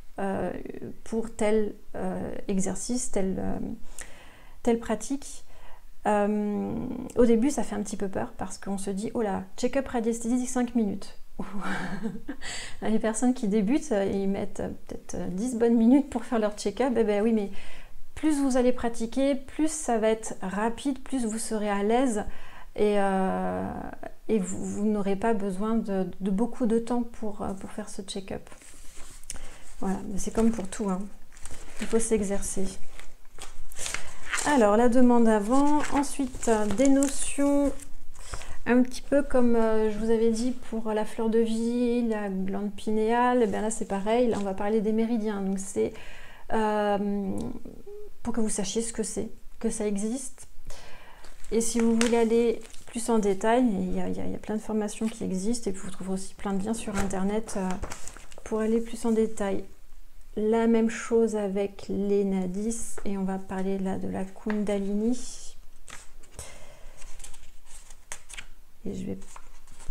Speaker 1: pour tel exercice, telle pratique. Au début, ça fait un petit peu peur parce qu'on se dit, oh là, check-up radiesthésie 5 minutes. Les personnes qui débutent, ils mettent peut-être 10 bonnes minutes pour faire leur check-up. Eh bien oui, mais plus vous allez pratiquer, plus ça va être rapide, plus vous serez à l'aise et vous n'aurez pas besoin de beaucoup de temps pour faire ce check-up. Voilà, c'est comme pour tout, hein. Il faut s'exercer. Alors, la demande avant, ensuite des notions un petit peu comme je vous avais dit pour la fleur de vie, la glande pinéale, et bien là c'est pareil, là on va parler des méridiens, donc c'est pour que vous sachiez ce que c'est, que ça existe. Et si vous voulez aller plus en détail, il y a plein de formations qui existent et puis vous trouverez aussi plein de liens sur internet pour aller plus en détail. La même chose avec les nadis et on va parler là de la Kundalini. Et je vais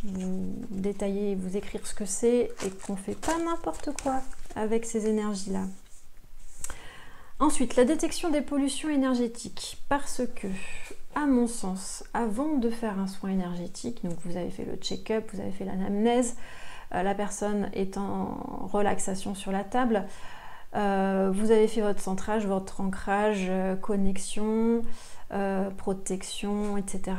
Speaker 1: vous détailler et vous écrire ce que c'est et qu'on ne fait pas n'importe quoi avec ces énergies-là. Ensuite, la détection des pollutions énergétiques. Parce que, à mon sens, avant de faire un soin énergétique, donc vous avez fait le check-up, vous avez fait l'anamnèse, la personne est en relaxation sur la table, vous avez fait votre centrage, votre ancrage, connexion, protection, etc.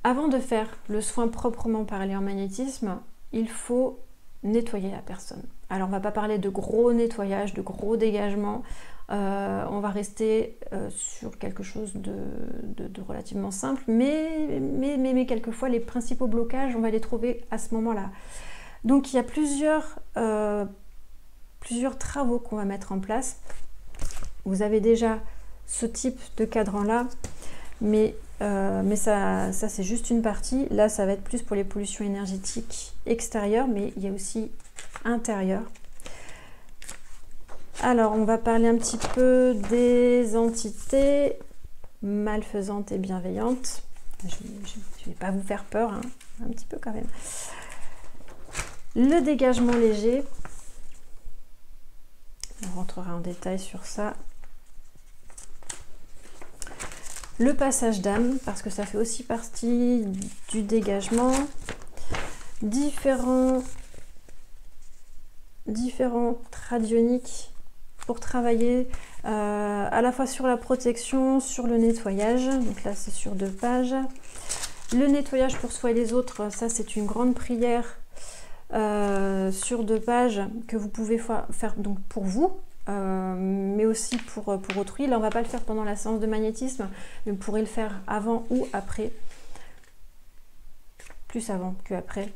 Speaker 1: Avant de faire le soin proprement parlé en magnétisme, il faut nettoyer la personne. Alors on ne va pas parler de gros nettoyage, de gros dégagement, on va rester sur quelque chose de relativement simple, mais quelquefois les principaux blocages, on va les trouver à ce moment-là. Donc il y a plusieurs travaux qu'on va mettre en place. Vous avez déjà ce type de cadran-là, mais ça c'est juste une partie. Là, ça va être plus pour les pollutions énergétiques extérieures, mais il y a aussi intérieures. Alors, on va parler un petit peu des entités malfaisantes et bienveillantes. Je ne vais pas vous faire peur, hein, un petit peu quand même. Le dégagement léger. On rentrera en détail sur ça. Le passage d'âme, parce que ça fait aussi partie du dégagement. Différents radioniques pour travailler à la fois sur la protection, sur le nettoyage. Donc là, c'est sur 2 pages. Le nettoyage pour soi et les autres, ça c'est une grande prière sur 2 pages que vous pouvez faire donc pour vous. Mais aussi pour autrui. Là, on ne va pas le faire pendant la séance de magnétisme, mais vous pourrez le faire avant ou après. Plus avant que après.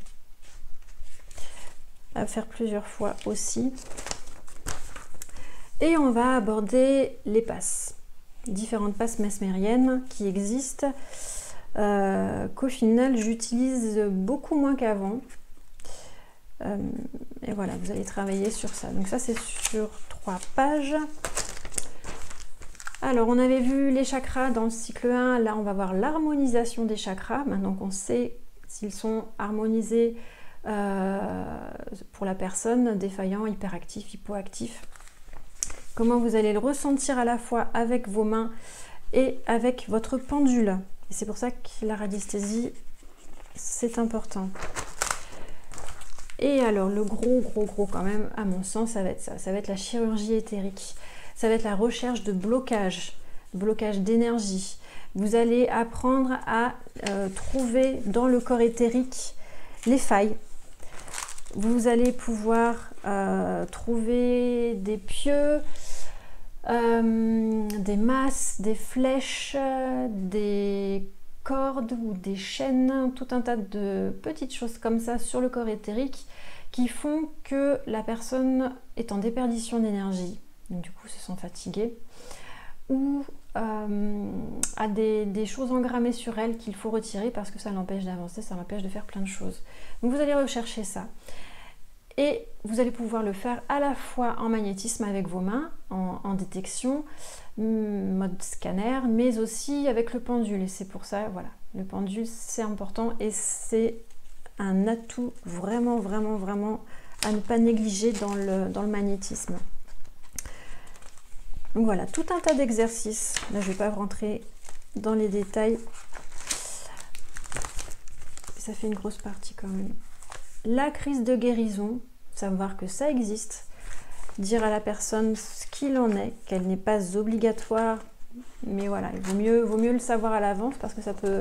Speaker 1: À faire plusieurs fois aussi. Et on va aborder les passes. Différentes passes mesmériennes qui existent, qu'au final, j'utilise beaucoup moins qu'avant. Et voilà, vous allez travailler sur ça. Donc ça, c'est sur 3 pages. Alors, on avait vu les chakras dans le cycle 1, là on va voir l'harmonisation des chakras. Maintenant qu'on sait s'ils sont harmonisés pour la personne, défaillant, hyperactif, hypoactif. Comment vous allez le ressentir à la fois avec vos mains et avec votre pendule. Et c'est pour ça que la radiesthésie, c'est important. Et alors, le gros quand même, à mon sens, ça va être ça. Ça va être la chirurgie éthérique. Ça va être la recherche de blocage d'énergie. Vous allez apprendre à trouver dans le corps éthérique les failles. Vous allez pouvoir trouver des pieux, des masses, des flèches, des cordes ou des chaînes, tout un tas de petites choses comme ça sur le corps éthérique qui font que la personne est en déperdition d'énergie. Du coup se sent fatiguée, ou a des choses engrammées sur elle qu'il faut retirer parce que ça l'empêche d'avancer, ça l'empêche de faire plein de choses. Donc vous allez rechercher ça. Et vous allez pouvoir le faire à la fois en magnétisme avec vos mains, en détection, mode scanner, mais aussi avec le pendule. Et c'est pour ça, voilà, le pendule c'est important et c'est un atout vraiment à ne pas négliger dans le magnétisme. Donc voilà, tout un tas d'exercices. Là, je ne vais pas rentrer dans les détails. Ça fait une grosse partie quand même. La crise de guérison, savoir que ça existe. Dire à la personne ce qu'il en est, qu'elle n'est pas obligatoire. Mais voilà, il vaut mieux le savoir à l'avance parce que ça peut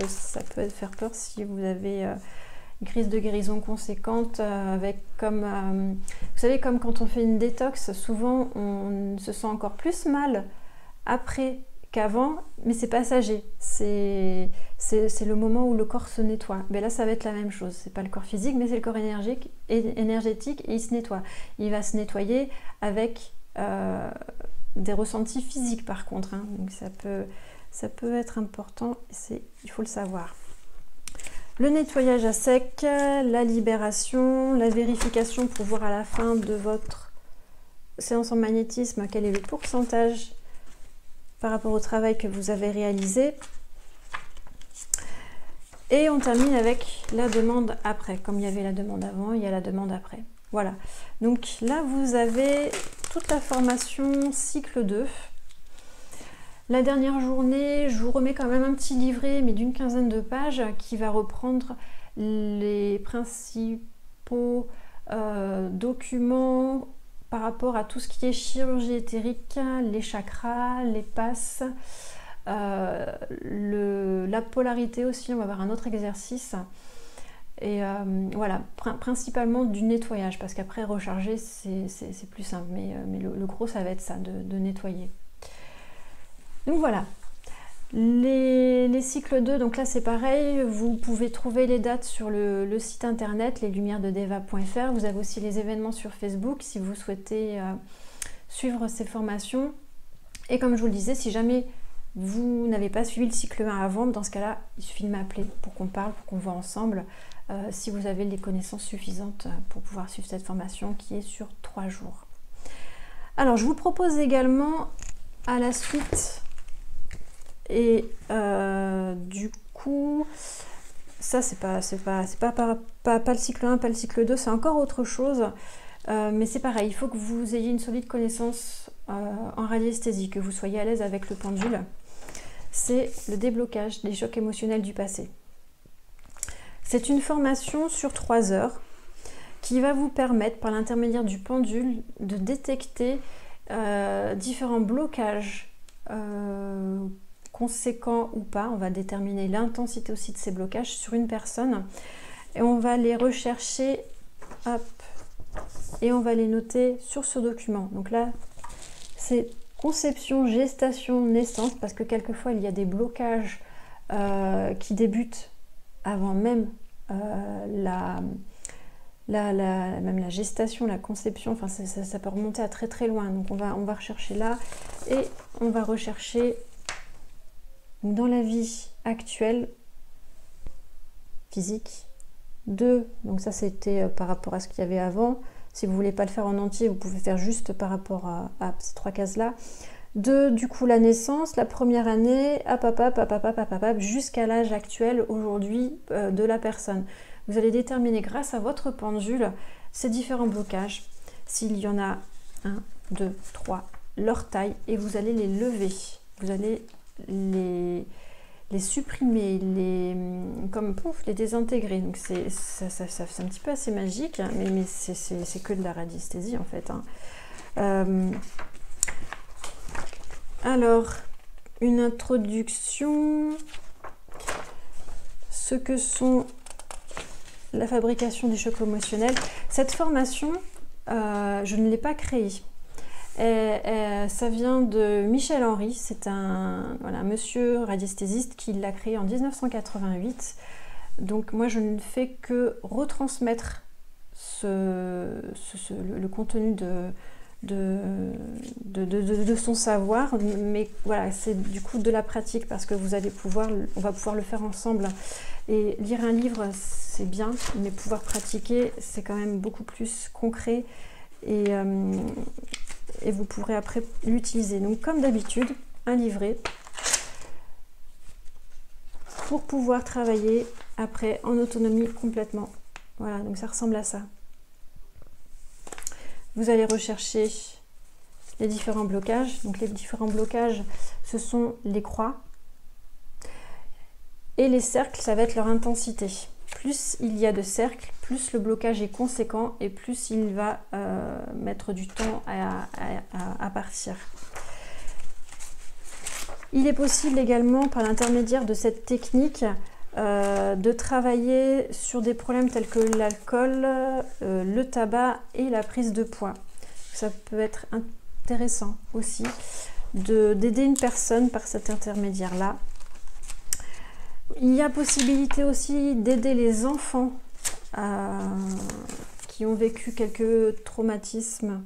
Speaker 1: faire peur si vous avez une crise de guérison conséquente avec comme vous savez, comme quand on fait une détox, souvent on se sent encore plus mal après qu'avant, mais c'est passager, c'est le moment où le corps se nettoie. Mais là ça va être la même chose, c'est pas le corps physique mais c'est le corps énergétique et il se nettoie, il va se nettoyer avec des ressentis physiques par contre, hein. Donc ça peut être important, il faut le savoir. Le nettoyage à sec, la libération, la vérification pour voir à la fin de votre séance en magnétisme quel est le pourcentage par rapport au travail que vous avez réalisé. Et on termine avec la demande après. Comme il y avait la demande avant, il y a la demande après. Voilà. Donc là, vous avez toute la formation cycle 2. La dernière journée, je vous remets quand même un petit livret, mais d'une quinzaine de pages, qui va reprendre les principaux documents par rapport à tout ce qui est chirurgie éthérique, les chakras, les passes, la polarité aussi, on va avoir un autre exercice. Et voilà, principalement du nettoyage, parce qu'après recharger, c'est plus simple, mais le gros, ça va être ça, de nettoyer. Donc voilà, les cycles 2, donc là c'est pareil, vous pouvez trouver les dates sur le site internet leslumièresdedeva.fr. Vous avez aussi les événements sur Facebook si vous souhaitez suivre ces formations. Et comme je vous le disais, si jamais vous n'avez pas suivi le cycle 1 avant, dans ce cas-là, il suffit de m'appeler pour qu'on parle, pour qu'on voit ensemble si vous avez les connaissances suffisantes pour pouvoir suivre cette formation qui est sur 3 jours. Alors je vous propose également à la suite... Et du coup, ça c'est pas le cycle 1, pas le cycle 2, c'est encore autre chose. Mais c'est pareil, il faut que vous ayez une solide connaissance en radiesthésie, que vous soyez à l'aise avec le pendule. C'est le déblocage des chocs émotionnels du passé. C'est une formation sur 3 heures qui va vous permettre, par l'intermédiaire du pendule, de détecter différents blocages conséquents ou pas. On va déterminer l'intensité aussi de ces blocages sur une personne et on va les rechercher, hop, et on va les noter sur ce document. Donc là, c'est conception, gestation, naissance, parce que quelquefois il y a des blocages qui débutent avant même même la gestation, la conception, enfin ça peut remonter à très loin. Donc on va rechercher là et on va rechercher dans la vie actuelle physique. 2, donc ça c'était par rapport à ce qu'il y avait avant. Si vous ne voulez pas le faire en entier, vous pouvez faire juste par rapport à ces 3 cases là. de du coup la naissance, la première année, jusqu'à l'âge actuel aujourd'hui de la personne. Vous allez déterminer grâce à votre pendule ces différents blocages, s'il y en a 1, 2, 3, leur taille, et vous allez les lever. Vous allez les supprimer, les désintégrer. Donc c'est un petit peu assez magique, hein, mais c'est que de la radiesthésie en fait. Hein. Alors, une introduction, ce que sont la fabrication du choc émotionnel. Cette formation, je ne l'ai pas créée. Ça vient de Michel Henry, c'est un monsieur radiesthésiste qui l'a créé en 1988. Donc moi je ne fais que retransmettre le contenu de son savoir, mais voilà, c'est du coup de la pratique parce que on va pouvoir le faire ensemble. Et lire un livre c'est bien, mais pouvoir pratiquer c'est quand même beaucoup plus concret et vous pourrez après l'utiliser. Donc comme d'habitude, un livret pour pouvoir travailler après en autonomie complètement. Voilà, donc ça ressemble à ça. Vous allez rechercher les différents blocages. Donc les différents blocages, ce sont les croix. Et les cercles, ça va être leur intensité. Plus il y a de cercles, plus le blocage est conséquent et plus il va mettre du temps à partir. Il est possible également, par l'intermédiaire de cette technique, de travailler sur des problèmes tels que l'alcool, le tabac et la prise de poids. Ça peut être intéressant aussi d'aider une personne par cet intermédiaire-là. Il y a possibilité aussi d'aider les enfants qui ont vécu quelques traumatismes,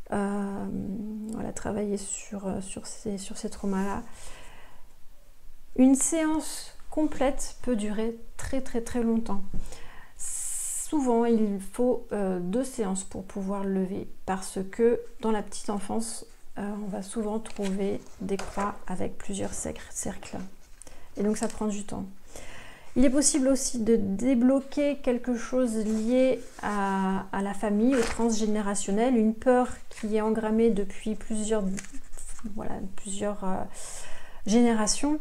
Speaker 1: voilà, travailler sur ces traumas-là. Une séance complète peut durer très longtemps. Souvent, il faut 2 séances pour pouvoir le lever parce que dans la petite enfance, on va souvent trouver des croix avec plusieurs cercles. Et donc ça prend du temps. Il est possible aussi de débloquer quelque chose lié à la famille, au transgénérationnel, une peur qui est engrammée depuis plusieurs générations.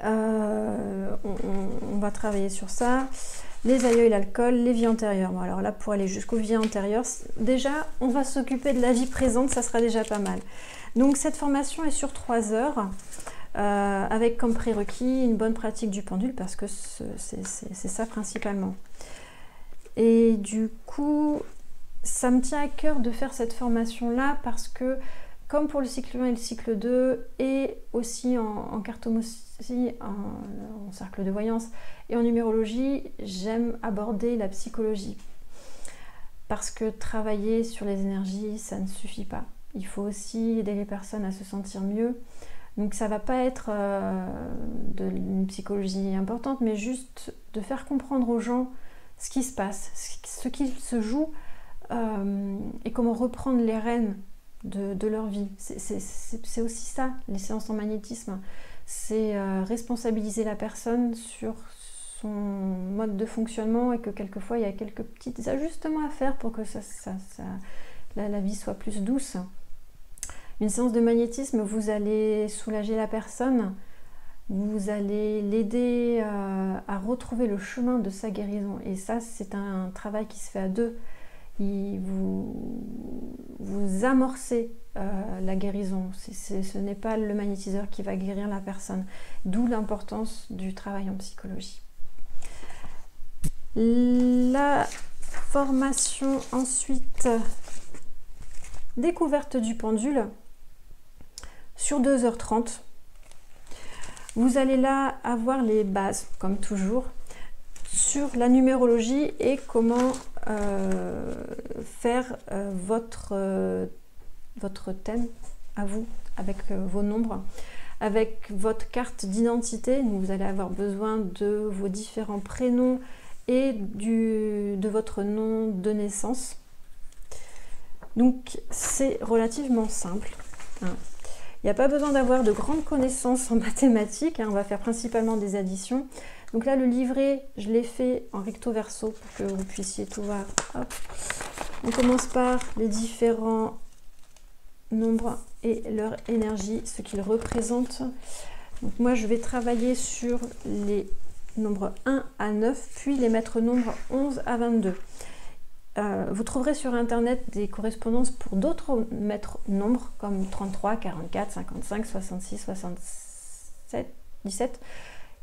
Speaker 1: On va travailler sur ça. Les aïeux et l'alcool, les vies antérieures. Bon, alors là, pour aller jusqu'aux vies antérieures, déjà, on va s'occuper de la vie présente, ça sera déjà pas mal. Donc cette formation est sur 3 heures. Avec comme prérequis une bonne pratique du pendule parce que c'est ça principalement. Et du coup, ça me tient à cœur de faire cette formation-là parce que comme pour le cycle 1 et le cycle 2 et aussi en cartomancie, en cercle de voyance et en numérologie, j'aime aborder la psychologie parce que travailler sur les énergies, ça ne suffit pas. Il faut aussi aider les personnes à se sentir mieux. Donc ça va pas être une psychologie importante, mais juste de faire comprendre aux gens ce qui se passe, ce qui se joue et comment reprendre les rênes de leur vie. C'est aussi ça, les séances en magnétisme. C'est responsabiliser la personne sur son mode de fonctionnement et que quelquefois il y a quelques petits ajustements à faire pour que la vie soit plus douce. Une séance de magnétisme, vous allez soulager la personne, vous allez l'aider à retrouver le chemin de sa guérison. Et ça, c'est un travail qui se fait à 2. Vous amorcez la guérison. Ce n'est pas le magnétiseur qui va guérir la personne. D'où l'importance du travail en psychologie. La formation ensuite, découverte du pendule. Sur 2h30, vous allez là avoir les bases, comme toujours, sur la numérologie et comment faire votre thème à vous, avec vos nombres, avec votre carte d'identité. Vous allez avoir besoin de vos différents prénoms et de votre nom de naissance. Donc c'est relativement simple. Hein. Il n'y a pas besoin d'avoir de grandes connaissances en mathématiques, hein, on va faire principalement des additions. Donc là, le livret, je l'ai fait en recto verso pour que vous puissiez tout voir. Hop. On commence par les différents nombres et leur énergie, ce qu'ils représentent. Donc moi, je vais travailler sur les nombres 1 à 9, puis les maîtres nombres 11 à 22. Vous trouverez sur internet des correspondances pour d'autres maîtres nombres comme 33, 44, 55, 66, 67, 17,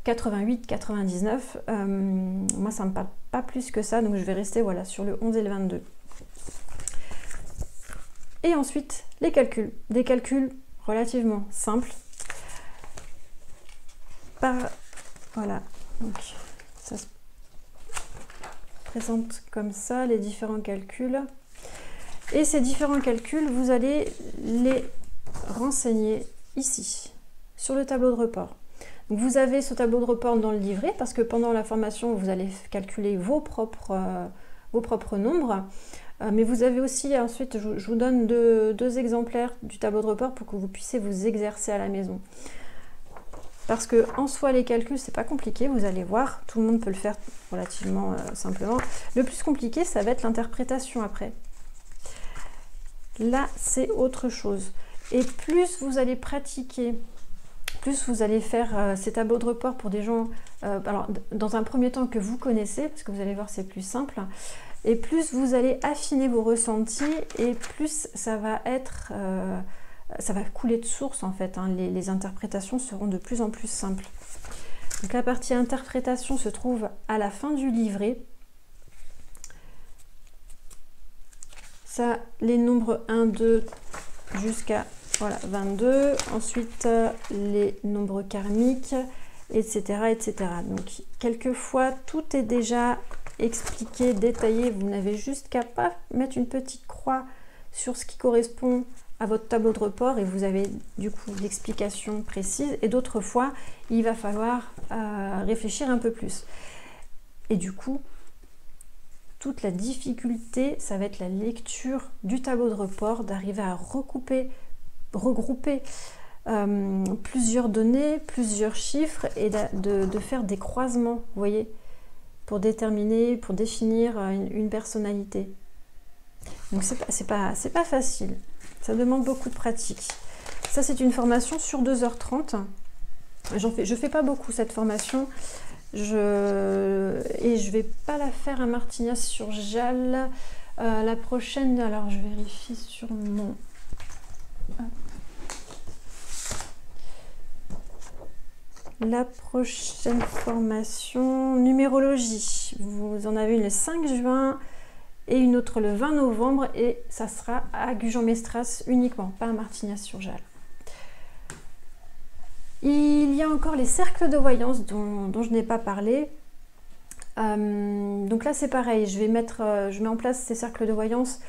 Speaker 1: 88, 99. Moi ça ne me parle pas plus que ça, donc je vais rester voilà, sur le 11 et le 22. Et ensuite les calculs, des calculs relativement simples. Voilà, donc ça se présente comme ça, les différents calculs. Et ces différents calculs, vous allez les renseigner ici, sur le tableau de report. Donc vous avez ce tableau de report dans le livret, parce que pendant la formation, vous allez calculer vos propres nombres. Mais vous avez aussi, ensuite, je vous donne deux exemplaires du tableau de report pour que vous puissiez vous exercer à la maison. Parce que en soi, les calculs, c'est pas compliqué, vous allez voir, tout le monde peut le faire relativement simplement. Le plus compliqué, ça va être l'interprétation après. Là, c'est autre chose. Et plus vous allez pratiquer, plus vous allez faire ces tableaux de report pour des gens, alors dans un premier temps que vous connaissez, parce que vous allez voir, c'est plus simple, et plus vous allez affiner vos ressentis, et plus ça va être... ça va couler de source en fait, hein. Les interprétations seront de plus en plus simples. Donc la partie interprétation se trouve à la fin du livret. Ça, les nombres 1, 2 jusqu'à voilà, 22. Ensuite, les nombres karmiques, etc., etc. Donc quelquefois, tout est déjà expliqué, détaillé. Vous n'avez juste qu'à pas mettre une petite croix sur ce qui correspond à votre tableau de report et vous avez du coup l'explication précise, et d'autres fois il va falloir réfléchir un peu plus, et du coup toute la difficulté ça va être la lecture du tableau de report, d'arriver à regrouper plusieurs données, plusieurs chiffres, et de faire des croisements, vous voyez, pour déterminer, pour définir une personnalité. Donc c'est pas facile. Ça demande beaucoup de pratique. Ça, c'est une formation sur 2h30. Je fais pas beaucoup cette formation. Et je vais pas la faire à Martignas-sur-Jalles. La prochaine, alors je vérifie sur mon... La prochaine formation, numérologie. Vous en avez une le 5 juin. Et une autre le 20 novembre, et ça sera à Gujan-Mestras uniquement, pas à Martignas-sur-Jalles. Il y a encore les cercles de voyance dont je n'ai pas parlé. Donc là c'est pareil, je mets en place ces cercles de voyance,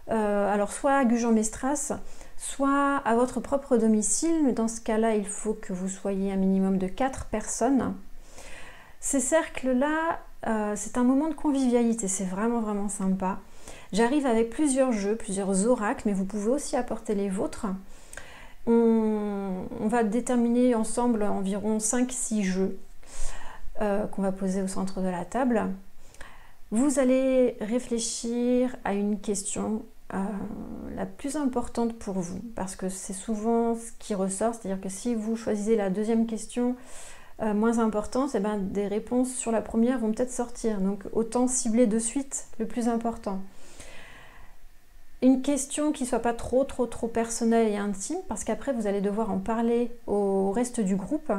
Speaker 1: alors soit à Gujan-Mestras, soit à votre propre domicile, mais dans ce cas-là il faut que vous soyez un minimum de 4 personnes. Ces cercles-là, c'est un moment de convivialité, c'est vraiment sympa. J'arrive avec plusieurs jeux, plusieurs oracles, mais vous pouvez aussi apporter les vôtres. On va déterminer ensemble environ 5-6 jeux qu'on va poser au centre de la table. Vous allez réfléchir à une question la plus importante pour vous, parce que c'est souvent ce qui ressort, c'est-à-dire que si vous choisissez la deuxième question moins importante, eh ben, des réponses sur la première vont peut-être sortir, donc autant cibler de suite le plus important. Une question qui ne soit pas trop personnelle et intime, parce qu'après vous allez devoir en parler au reste du groupe.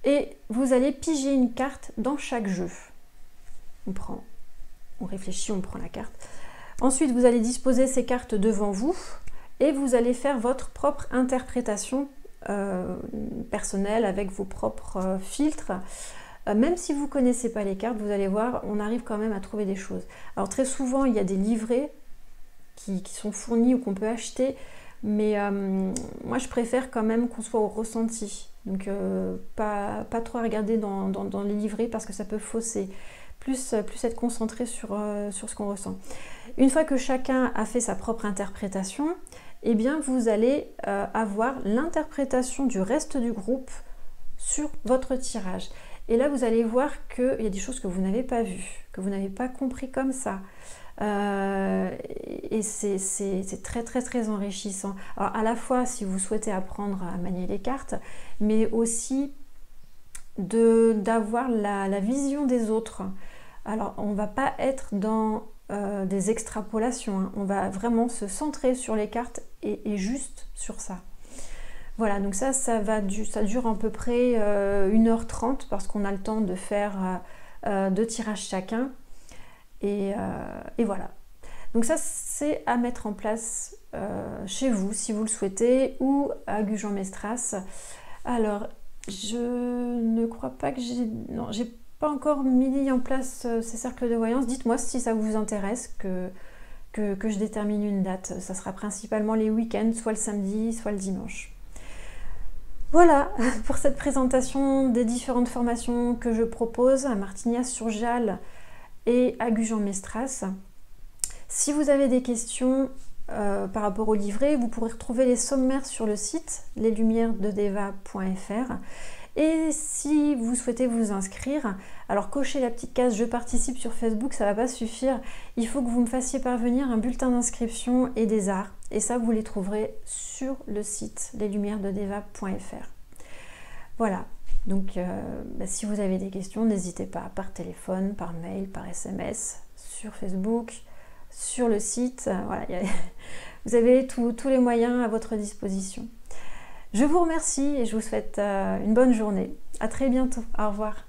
Speaker 1: Et vous allez piger une carte dans chaque jeu. On réfléchit, on prend la carte. Ensuite, vous allez disposer ces cartes devant vous et vous allez faire votre propre interprétation personnelle avec vos propres filtres. Même si vous ne connaissez pas les cartes, vous allez voir, on arrive quand même à trouver des choses. Alors très souvent, il y a des livrets qui sont fournis ou qu'on peut acheter, mais moi je préfère quand même qu'on soit au ressenti. Donc pas trop à regarder dans les livrets parce que ça peut fausser. Plus être concentré sur ce qu'on ressent. Une fois que chacun a fait sa propre interprétation, eh bien vous allez avoir l'interprétation du reste du groupe sur votre tirage. Et là, vous allez voir qu'il y a des choses que vous n'avez pas vues, que vous n'avez pas compris comme ça. Et c'est très très très enrichissant. Alors à la fois si vous souhaitez apprendre à manier les cartes, mais aussi d'avoir la vision des autres. Alors on ne va pas être dans des extrapolations, hein. On va vraiment se centrer sur les cartes et juste sur ça. Voilà, donc ça dure à peu près 1h30 parce qu'on a le temps de faire 2 tirages chacun. Et voilà. Donc ça, c'est à mettre en place chez vous, si vous le souhaitez, ou à Gujan-Mestras. Alors, je ne crois pas que j'ai pas encore mis en place ces cercles de voyance. Dites-moi si ça vous intéresse que je détermine une date. Ça sera principalement les week-ends, soit le samedi, soit le dimanche. Voilà pour cette présentation des différentes formations que je propose à Martignas-sur-Jalles et à Gujan-Mestras. Si vous avez des questions par rapport au livret, vous pourrez retrouver les sommaires sur le site leslumièresdedeva.fr. Et si vous souhaitez vous inscrire, alors cochez la petite case je participe sur Facebook, ça ne va pas suffire. Il faut que vous me fassiez parvenir un bulletin d'inscription et des arts. Et ça, vous les trouverez sur le site leslumièresdedeva.fr. Voilà. Donc, si vous avez des questions, n'hésitez pas, par téléphone, par mail, par SMS, sur Facebook, sur le site. Voilà, vous avez tous les moyens à votre disposition. Je vous remercie et je vous souhaite une bonne journée. À très bientôt. Au revoir.